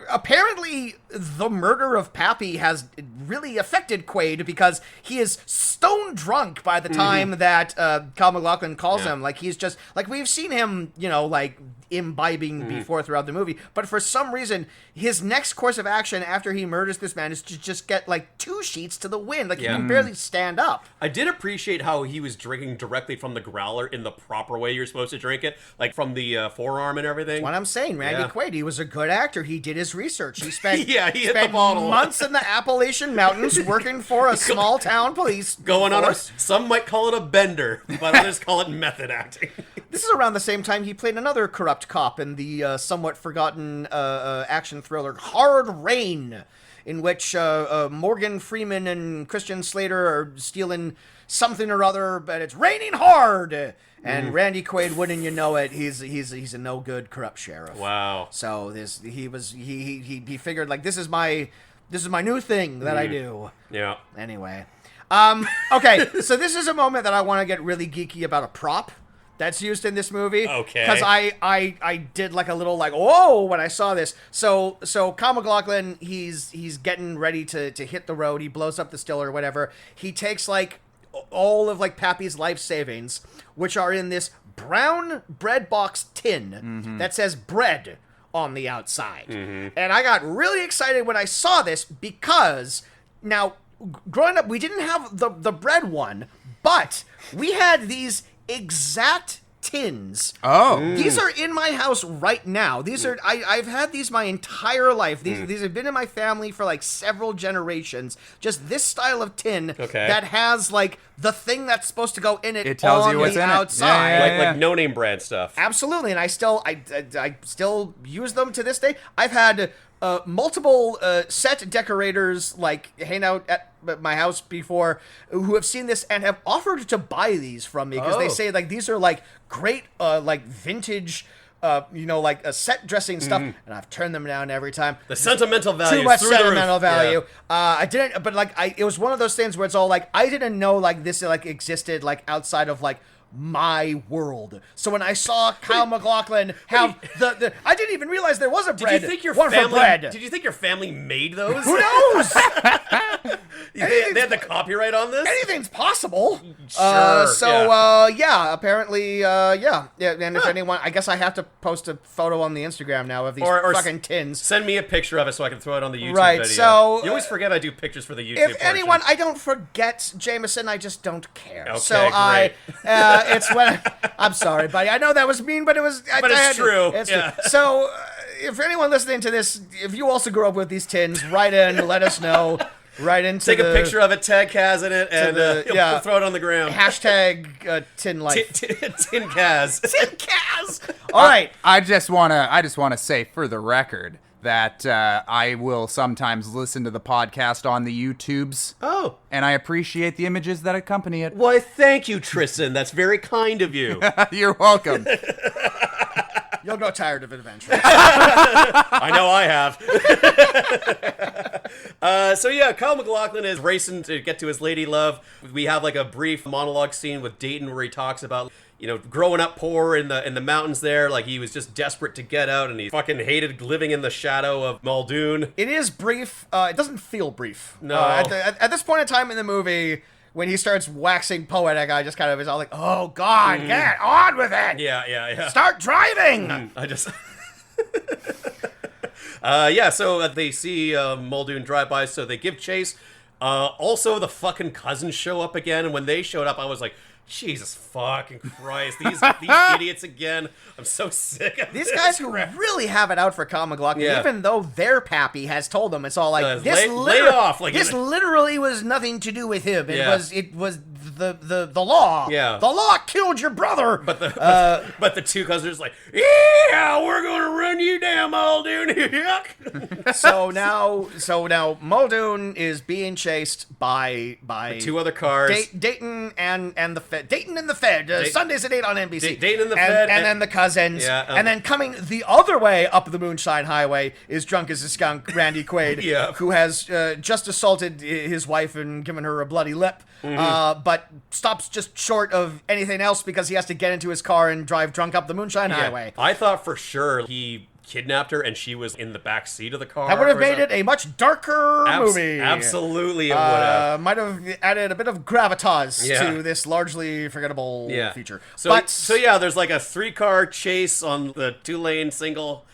Apparently, the murder of Pappy has really affected Quaid because he is stone drunk by the time that Kyle MacLachlan calls him. Like, he's just like, we've seen him, like imbibing before throughout the movie. But for some reason, his next course of action after he murders this man is to just get like 2 sheets to the wind. Like he can barely stand up. I did appreciate how he was drinking directly from the growler in the proper way you're supposed to drink it, like from the forearm and everything. What I'm saying, Randy Quaid, he was a good actor. He did his research. He spent he hit the bottle. months in the Appalachian Mountains working for a small town police Going on force. some might call it a bender, but others call it method acting. This is around the same time he played another corrupt cop in the somewhat forgotten action thriller Hard Rain, in which Morgan Freeman and Christian Slater are stealing something or other, but it's raining hard. And Randy Quaid, wouldn't you know it, he's a no good corrupt sheriff. Wow. So he figured like this is my new thing that I do. Yeah. Anyway. Okay, so this is a moment that I want to get really geeky about a prop that's used in this movie. Okay. Because I did like a little like, whoa, when I saw this. So Kyle MacLachlan, he's getting ready to hit the road. He blows up the still or whatever. He takes like all of like Pappy's life savings, which are in this brown bread box tin that says bread on the outside. And I got really excited when I saw this because now growing up, we didn't have the bread one, but we had these exact tins. These are in my house right now. These are I've had these my entire life. These have been in my family for like several generations. Just this style of tin that has like the thing that's supposed to go in it. It tells on you what's the in it. outside. Like no name brand stuff. Absolutely, and I still use them to this day. I've had multiple set decorators like hang out at my house before who have seen this and have offered to buy these from me because they say like these are like great like vintage like a set dressing stuff, and I've turned them down every time. The sentimental value. Too much through the sentimental roof. value. Yeah. I didn't, but like it was one of those things where it's all like I didn't know like this like existed like outside of like my world. So when I saw Kyle MacLachlan have the I didn't even realize there was a bread. Did you think your one family? for bread. Did you think your family made those? Who knows? they had the copyright on this. Anything's possible. Sure. Apparently, yeah. And if anyone, I guess I have to post a photo on the Instagram now of these Or fucking tins. Send me a picture of it so I can throw it on the YouTube Right, video. so, You always forget I do pictures for the YouTube If portion. anyone, I don't forget, Jameson. I just don't care. Okay, so great. it's when I'm sorry, buddy. I know that was mean, but it was. But it's true. It's Yeah. true. So, if anyone listening to this, if you also grew up with these tins, write in. Let us know. Right into Take a picture of it, tag Kaz in it, and throw it on the ground. Hashtag tin life. Tin Kaz. Tin Kaz. All right. I just wanna say for the record that I will sometimes listen to the podcast on the YouTubes. Oh. And I appreciate the images that accompany it. Why, thank you, Tristen. That's very kind of you. You're welcome. You'll grow tired of it eventually. I know I have. So yeah, Kyle MacLachlan is racing to get to his lady love. We have like a brief monologue scene with Dayton where he talks about, growing up poor in the mountains there. Like he was just desperate to get out and he fucking hated living in the shadow of Muldoon. It is brief. It doesn't feel brief. No. At this point in time in the movie, when he starts waxing poetic, I just kind of is all like, oh, God, get on with it. Yeah. Start driving. I just... so they see Muldoon drive by, so they give chase. Also, the fucking cousins show up again, and when they showed up, I was like, Jesus fucking Christ, these idiots again. I'm so sick of These guys who really have it out for Kyle MacLachlan, even though their pappy has told them, it's all like, lay off. Like, this literally was nothing to do with him. It was the law. Yeah. The law killed your brother. But the two cousins are like, yeah, we're gonna run you down, Muldoon. So now Muldoon is being chased by the two other cars. Dayton and the Fed. Dayton and the Fed. Sundays at 8 on NBC. Dayton and the Fed. And then the cousins. Yeah, and then coming the other way up the Moonshine Highway is drunk as a skunk Randy Quaid, who has just assaulted his wife and given her a bloody lip, but stops just short of anything else because he has to get into his car and drive drunk up the Moonshine Highway. I thought for sure he kidnapped her and she was in the back seat of the car. That would have or made something. it a much darker movie. Absolutely, it would have. Might have added a bit of gravitas Yeah. to this largely forgettable feature. So yeah, there's like a 3-car chase on the 2-lane single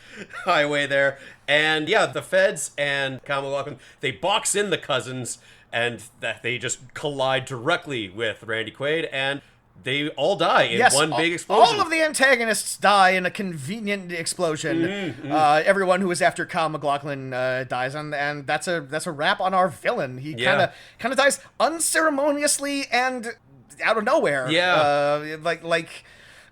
highway there, and yeah, the feds and Kyle MacLachlan, they box in the cousins, and that they just collide directly with Randy Quaid, and they all die in one big explosion. All of the antagonists die in a convenient explosion. Everyone who is after Kyle MacLachlan dies, and that's a wrap on our villain. He kind of dies unceremoniously and out of nowhere. Yeah, like.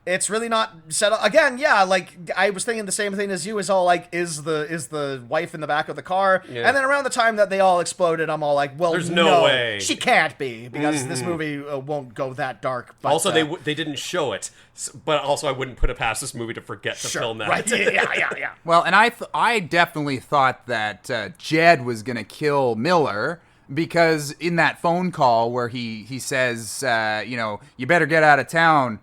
It's really not set up again. Yeah, like I was thinking the same thing as you. Is all like, is the wife in the back of the car? Yeah. And then around the time that they all exploded, I'm all like, well, there's no way she can't be, because this movie won't go that dark. But, also, they didn't show it, but also I wouldn't put it past this movie to forget to film that. Right? Yeah. Well, and I definitely thought that Jed was gonna kill Miller, because in that phone call where he says, you better get out of town,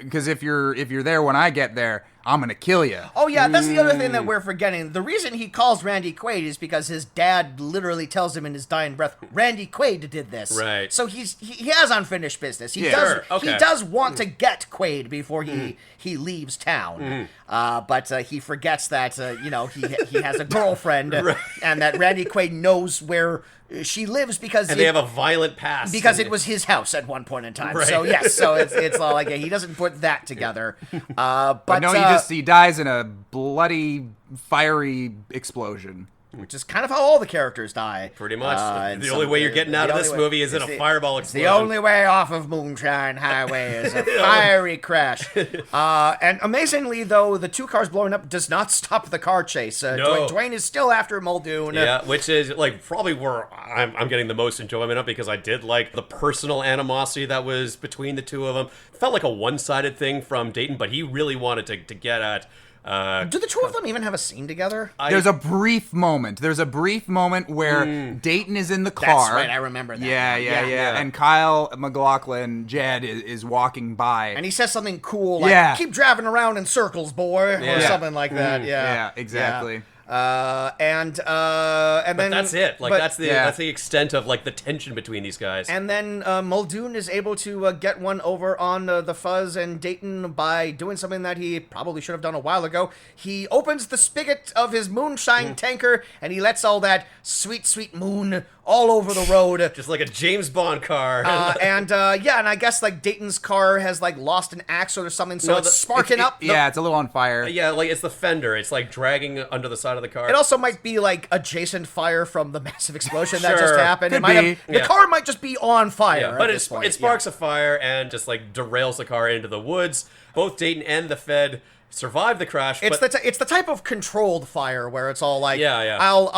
because if you're there when I get there, I'm gonna kill you. Oh yeah, that's the other thing that we're forgetting. The reason he calls Randy Quaid is because his dad literally tells him in his dying breath, Randy Quaid did this. Right. So he has unfinished business. He Okay. does want to get Quaid before he leaves town. But he forgets that he has a girlfriend, and that Randy Quaid knows where she lives because they have a violent past. Because it was his house at one point in time. Right. So yes, so it's all like he doesn't put that together. But no, he dies in a bloody, fiery explosion. Which is kind of how all the characters die. Pretty much. The only way you're getting out of this movie is in a fireball explosion. The only way off of Moonshine Highway is a fiery crash. And amazingly, though, the 2 cars blowing up does not stop the car chase. No. Dwayne is still after Muldoon. Yeah, which is like probably where I'm getting the most enjoyment of, because I did like the personal animosity that was between the two of them. It felt like a one-sided thing from Dayton, but he really wanted to get at. Do the two of them even have a scene together? There's a brief moment. Where Dayton is in the car. That's right, I remember that. Yeah. And Kyle MacLachlan, Jed, is walking by. And he says something cool like, keep driving around in circles, boy, or something like that. Yeah, exactly. And But then that's it. Like that's the extent of like the tension between these guys. And then Muldoon is able to get one over on the Fuzz and Dayton by doing something that he probably should have done a while ago. He opens the spigot of his moonshine tanker, and he lets all that sweet, sweet moon all over the road. Just like a James Bond car. And I guess like Dayton's car has like lost an axle or something, so it's sparking up. It's a little on fire. Yeah, like it's the fender. It's like dragging under the side of the car. It also might be like adjacent fire from the massive explosion that Sure. just happened. Could be. The car might just be on fire. Yeah, but at this point. it sparks a fire and just like derails the car into the woods. Both Dayton and the Fed survive the crash. It's the type of controlled fire where it's all like, Yeah. I'll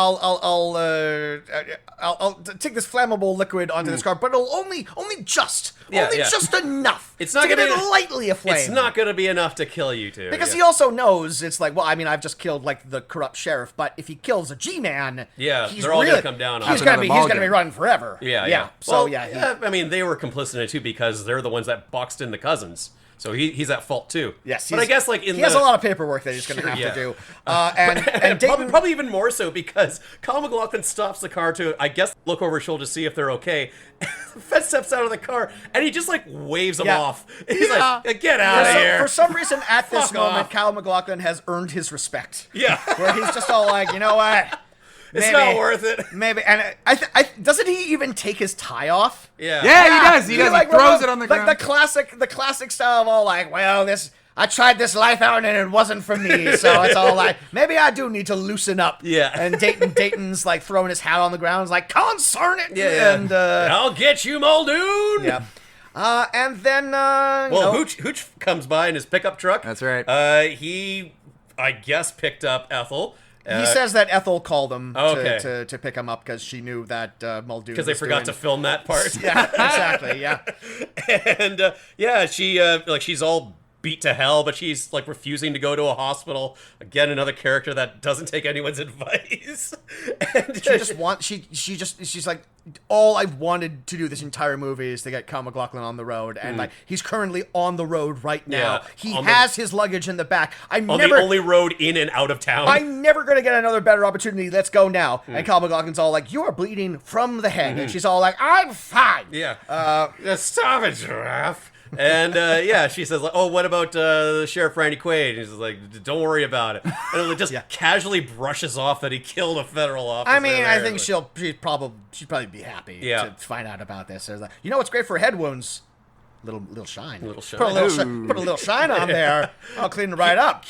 take this flammable liquid onto this car, but it'll only just enough. It's not to get gonna it lightly aflame. It's not going to be enough to kill you two. Because he also knows it's like, well, I mean, I've just killed like the corrupt sheriff, but if he kills a G-man, they're all gonna come down on He's him. gonna be running forever. Yeah. So well, I mean, they were complicit in it too because they're the ones that boxed in the cousins. So he's at fault too. Yes, but I guess like he has a lot of paperwork that he's going to have to do, and Dayton, probably even more so because Kyle MacLachlan stops the car to, I guess, look over his shoulder to see if they're okay. Fed steps out of the car and he just like waves them off. He's like, "Get out of here!" For some reason, at this Fuck moment, off. Kyle MacLachlan has earned his respect. Yeah, where he's just all like, you know what? It's not worth it. Maybe, and doesn't he even take his tie off? Yeah, he does. He does. He throws it on the ground. Like the classic style of all like, well, I tried this life out and it wasn't for me, so it's all like, maybe I do need to loosen up. Yeah. And Dayton's like throwing his hat on the ground, like, concern it. Yeah. And I'll get you, Muldoon. Yeah. And then Hooch comes by in his pickup truck. That's right. He, I guess, picked up Ethel. He says that Ethel called him okay. to pick him up because she knew that Muldoon. Because they forgot to film that part. Yeah, exactly. Yeah, And she she's all beat to hell, but she's like refusing to go to a hospital. Again, another character that doesn't take anyone's advice. And she's like, all I've wanted to do this entire movie is to get Kyle MacLachlan on the road, and like he's currently on the road right now. Yeah, he has his luggage in the back. The only road in and out of town. I'm never gonna get another better opportunity. Let's go now. And Kyle MacLachlan's all like, "You are bleeding from the head," and she's all like, "I'm fine." Yeah. Stop it, giraffe. And she says, like, "Oh, what about Sheriff Randy Quaid?" And he's like, "Don't worry about it." And it just casually brushes off that he killed a federal officer. I mean, I think she'd probably be happy to find out about this. Like, you know what's great for head wounds? Little shine. Put a little shine on there. I'll clean it right up.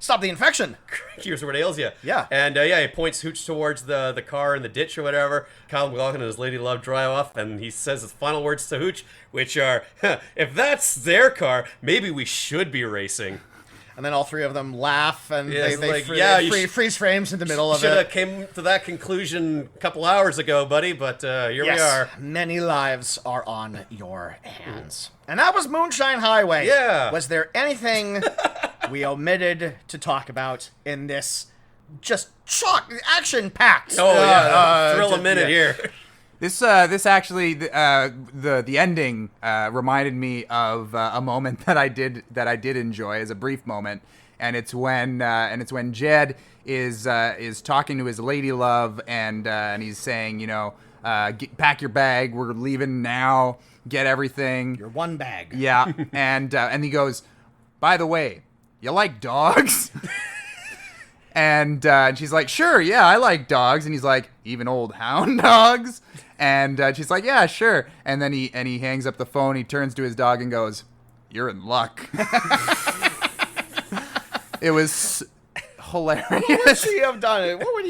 Stop the infection. Here's what ails you. Yeah. And he points Hooch towards the car in the ditch or whatever. Kyle MacLachlan and his lady love drive off, and he says his final words to Hooch, which are, "If that's their car, maybe we should be racing." And then all three of them laugh, and they freeze frames in the middle of it. Should have came to that conclusion a couple hours ago, buddy, but here we are. Many lives are on your hands. And that was Moonshine Highway. Yeah. Was there anything we omitted to talk about in this just action-packed? Oh, yeah. Thrill a minute here. This actually the ending reminded me of a moment that I did enjoy as a brief moment, and it's when Jed is talking to his lady love, and he's saying, pack your bag, we're leaving now, get everything. Your one bag. Yeah, and he goes, by the way, you like dogs? And she's like, sure, yeah, I like dogs. And he's like, even old hound dogs? And she's like, yeah, sure. And then he hangs up the phone. He turns to his dog and goes, you're in luck. It was hilarious. What would he have done? What would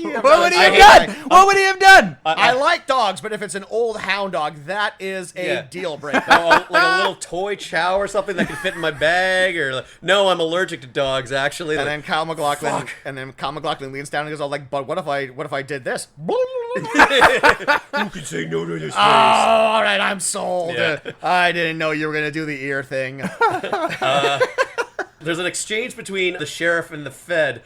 he have done? I like dogs, but if it's an old hound dog, that is a deal breaker. Like a little toy chow or something that can fit in my bag, or no, I'm allergic to dogs, actually. And then Kyle MacLachlan leans down and goes, like, but what if I did this? You can say no to this. Oh, all right, I'm sold. Yeah. I didn't know you were gonna do the ear thing. There's an exchange between the sheriff and the Fed,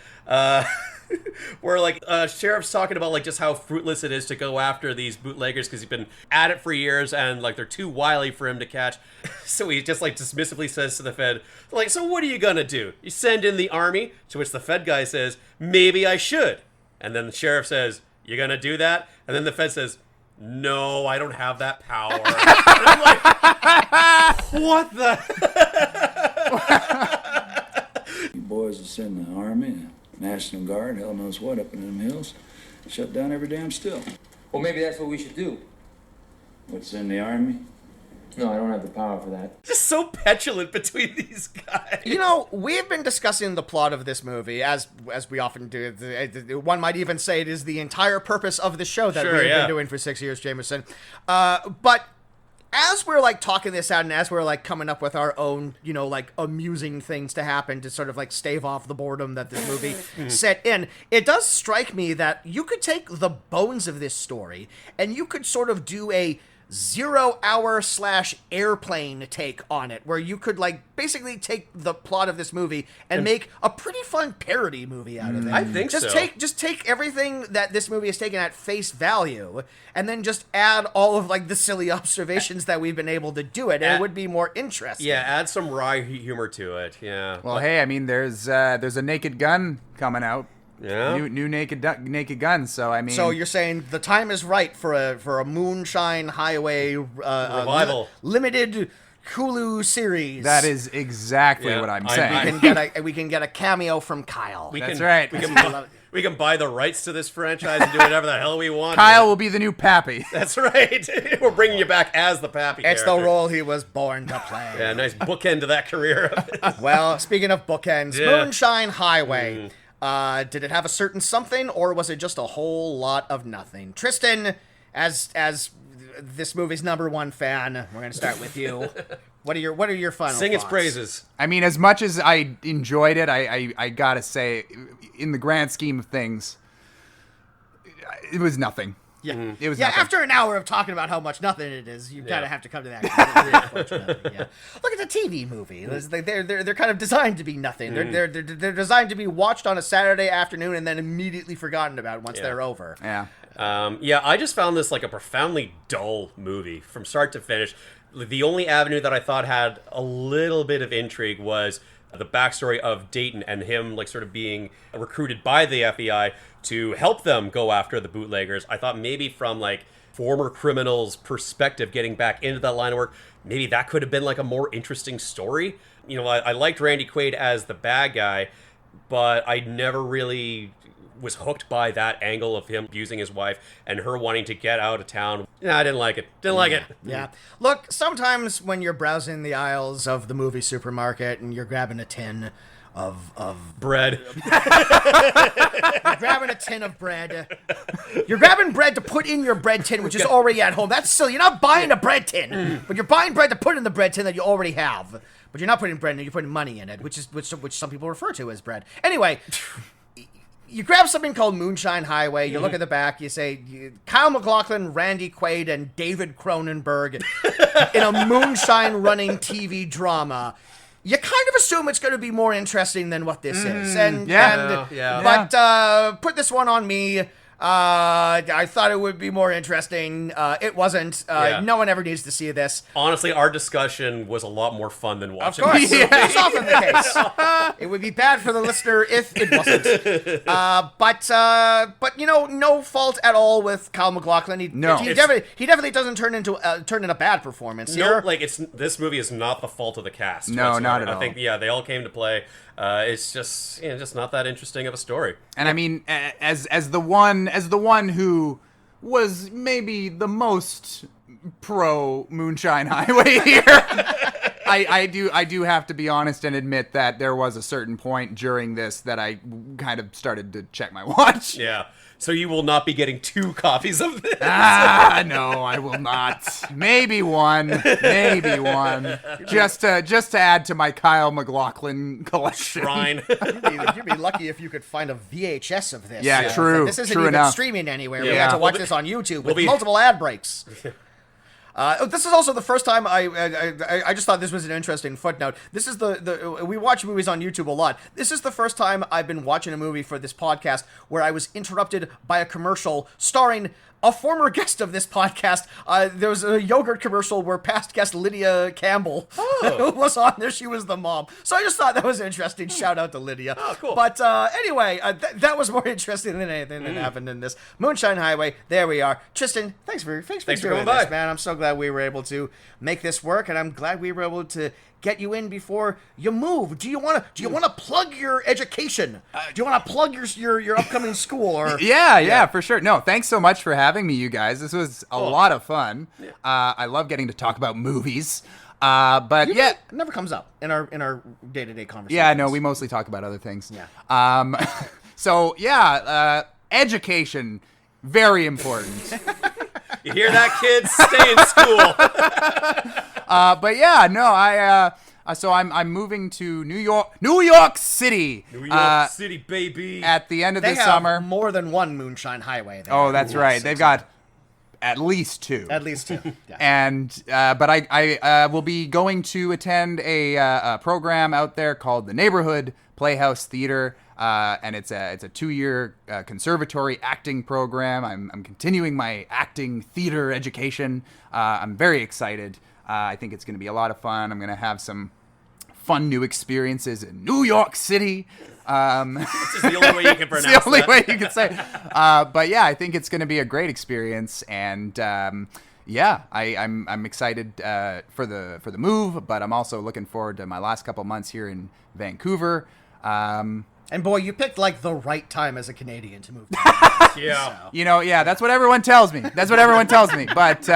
where like sheriff's talking about like just how fruitless it is to go after these bootleggers because he's been at it for years and like they're too wily for him to catch. So he just like dismissively says to the Fed, like, so what are you gonna do? You send in the army? To which the Fed guy says, maybe I should. And then the sheriff says, you gonna do that? And then the Fed says, no, I don't have that power. And I'm like, what the? You boys will send the Army, National Guard, hell knows what up in them hills. Shut down every damn still. Well, maybe that's what we should do. What's in the Army? No, I don't have the power for that. Just so petulant between these guys. We've been discussing the plot of this movie, as we often do. One might even say it is the entire purpose of the show that we've been doing for 6 years, Jameson. But as we're like talking this out and as we're like coming up with our own, like amusing things to happen to sort of like stave off the boredom that this movie set in, it does strike me that you could take the bones of this story and you could sort of do a 0 hour / airplane take on it, where you could like basically take the plot of this movie and make a pretty fun parody movie out of it. I think so. Just take everything that this movie is taken at face value and then just add all of like the silly observations that we've been able to do it, and it would be more interesting. Yeah, add some wry humor to it. Yeah. Well, hey, I mean, there's a Naked Gun coming out. Yeah. New Naked Gun. So I mean, so you're saying the time is right for a Moonshine Highway revival, limited Hulu series. That is exactly what I'm saying. We can get a cameo from Kyle. That's right. We can buy the rights to this franchise and do whatever the hell we want. Kyle will be the new Pappy. That's right. We're bringing you back as the Pappy. It's the role he was born to play. Yeah, nice bookend to that career. Well, speaking of bookends, Moonshine Highway. Did it have a certain something, or was it just a whole lot of nothing? Tristen, as this movie's #1 fan, we're gonna start with you. What are your final Sing its thoughts? praises. I mean, as much as I enjoyed it, I gotta say, in the grand scheme of things, it was nothing. Yeah, It was yeah. nothing. After an hour of talking about how much nothing it is, you kind of have to come to that conclusion. Unfortunately, yeah. Look, it's a TV movie. They're kind of designed to be nothing. They're designed to be watched on a Saturday afternoon and then immediately forgotten about once they're over. Yeah. I just found this like a profoundly dull movie from start to finish. The only avenue that I thought had a little bit of intrigue was the backstory of Dayton and him like sort of being recruited by the FBI to help them go after the bootleggers. I thought maybe from like former criminals' perspective, getting back into that line of work, maybe that could have been like a more interesting story. You know, I liked Randy Quaid as the bad guy, but I never really was hooked by that angle of him abusing his wife and her wanting to get out of town. Yeah, I didn't like it. Didn't like it. Yeah. Look, sometimes when you're browsing the aisles of the movie supermarket and you're grabbing a tin of Bread. you're grabbing a tin of bread. You're grabbing bread to put in your bread tin, which is already at home. That's silly. You're not buying a bread tin, but you're buying bread to put in the bread tin that you already have. But you're not putting bread in it, you're putting money in it, which some people refer to as bread. Anyway, you grab something called Moonshine Highway, you look at the back, you say, Kyle MacLachlan, Randy Quaid, and David Cronenberg in a moonshine running TV drama. You kind of assume it's going to be more interesting than what this is. But put this one on me. I thought it would be more interesting. It wasn't. No one ever needs to see this. Honestly, our discussion was a lot more fun than watching Of course, this. it's often the case. It would be bad for the listener if it wasn't. But you know, no fault at all with Kyle MacLachlan. He definitely doesn't turn in a bad performance here. No, like this movie is not the fault of the cast. No, whatsoever. not at all. I think they all came to play. It's just not that interesting of a story. And I mean, as the one who was maybe the most pro Moonshine Highway here, I do have to be honest and admit that there was a certain point during this that I kind of started to check my watch. Yeah. So you will not be getting 2 copies of this. No, I will not. Maybe one. Just to add to my Kyle MacLachlan collection. Shrine. You'd be lucky if you could find a VHS of this. Yeah, true. This isn't True even enough. streaming anywhere. We Yeah. had to watch this on YouTube with be- multiple ad breaks. This is also the first time I just thought this was an interesting footnote. This is we watch movies on YouTube a lot. This is the first time I've been watching a movie for this podcast where I was interrupted by a commercial starring a former guest of this podcast. There was a yogurt commercial where past guest Lydia Campbell was on there. She was the mom. So I just thought that was interesting. Shout out to Lydia. Oh, cool. But anyway, that was more interesting than anything that happened in this. Moonshine Highway, there we are. Tristen, thanks for for doing coming this, by. man. I'm so glad we were able to make this work, and I'm glad we were able to get you in before you move. Do you want to plug your education? Do you want to plug your upcoming school? Or Yeah, for sure. No, thanks so much for having me, you guys. This was a lot of fun. I love getting to talk about movies. But it never comes up in our day-to-day conversations. Yeah, no, we mostly talk about other things. Yeah. So education, very important. You hear that, kids? Stay in school. But yeah, no, so I'm moving to New York City. New York City, baby. At the end of They this have summer. more than one Moonshine Highway there. Oh, that's right. They've got at least 2. At least 2. Yeah. And but I will be going to attend a program out there called the Neighborhood Playhouse Theater, and it's a 2-year conservatory acting program. I'm continuing my acting theater education. I'm very excited. I think it's going to be a lot of fun. I'm going to have some fun new experiences in New York City. This is the only way you can pronounce It's the only that. way you can say. But yeah, I think it's going to be a great experience, and I'm excited for the move. But I'm also looking forward to my last couple months here in Vancouver. And boy, you picked like the right time as a Canadian to move. To Yeah. You know, that's what everyone tells me. But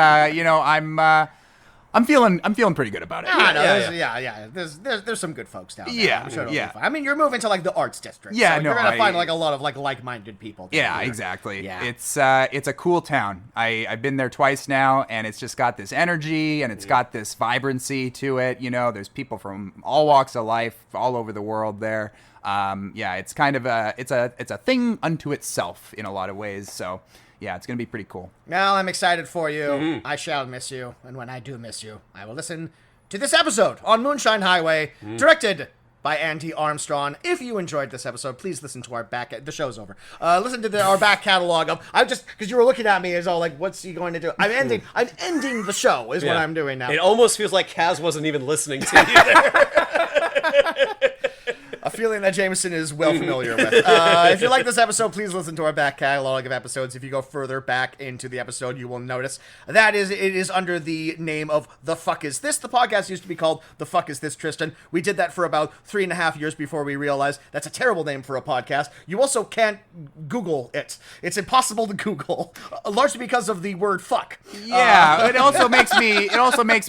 I'm feeling pretty good about it. There's some good folks down there. Yeah, I'm sure it'll yeah. be fine. I mean, you're moving to like the arts district. Yeah, so no, you're gonna I- find like a lot of like-minded people. down Yeah, here. exactly. Yeah. It's a cool town. I've been there twice now, and it's just got this energy and it's got this vibrancy to it. You know, there's people from all walks of life all over the world there. Yeah, it's kind of it's a thing unto itself in a lot of ways. So yeah, it's gonna be pretty cool. Well, I'm excited for you. Mm-hmm. I shall miss you, and when I do miss you, I will listen to this episode on Moonshine Highway, directed by Andy Armstrong. If you enjoyed this episode, please listen to our back. The show's over. Listen to our back catalog of. I just because you were looking at me as all like, what's he going to do? I'm ending the show. Is what Yeah. I'm doing now. It almost feels like Kaz wasn't even listening to you there. A feeling that Jameson is well familiar with. If you like this episode, please listen to our back catalog of episodes. If you go further back into the episode, you will notice that it is under the name of The Fuck Is This? The podcast used to be called The Fuck Is This, Tristen? We did that for about 3.5 years before we realized that's a terrible name for a podcast. You also can't Google it. It's impossible to Google, largely because of the word fuck. Yeah, it also makes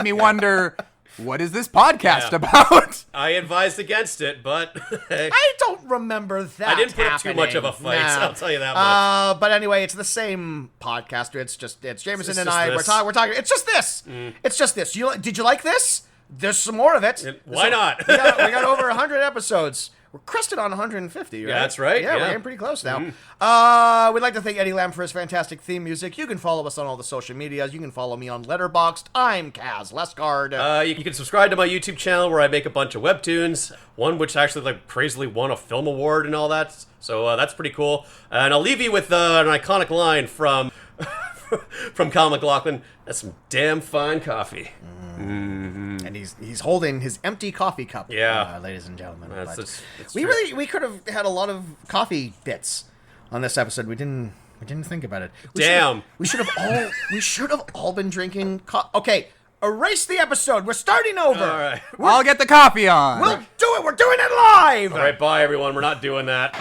me wonder, what is this podcast about? I advised against it, but I don't remember that. I didn't put up too much of a fight, so I'll tell you that much. But anyway, it's the same podcast. It's Jameson It's and just I. this. We're talking. It's just this. It's just this. Did you like this? There's some more of it. Why not? we got over 100 episodes. We're crested on 150, right? Yeah, that's right, Yeah, we're yeah. getting pretty close now. We'd like to thank Eddie Lamb for his fantastic theme music. You can follow us on all the social medias. You can follow me on Letterboxd. I'm Kaz Lescard. You can subscribe to my YouTube channel where I make a bunch of webtoons. One which actually like crazily won a film award and all that. So that's pretty cool. And I'll leave you with an iconic line from from Kyle MacLachlan. That's some damn fine coffee. And he's holding his empty coffee cup. Yeah. Ladies and gentlemen. That's But true. we could have had a lot of coffee bits on this episode. We didn't think about it. Damn. We should have all been drinking Okay, erase the episode. We're starting over. All right. I'll get the coffee on. We'll do it. We're doing it live. All right, bye everyone. We're not doing that.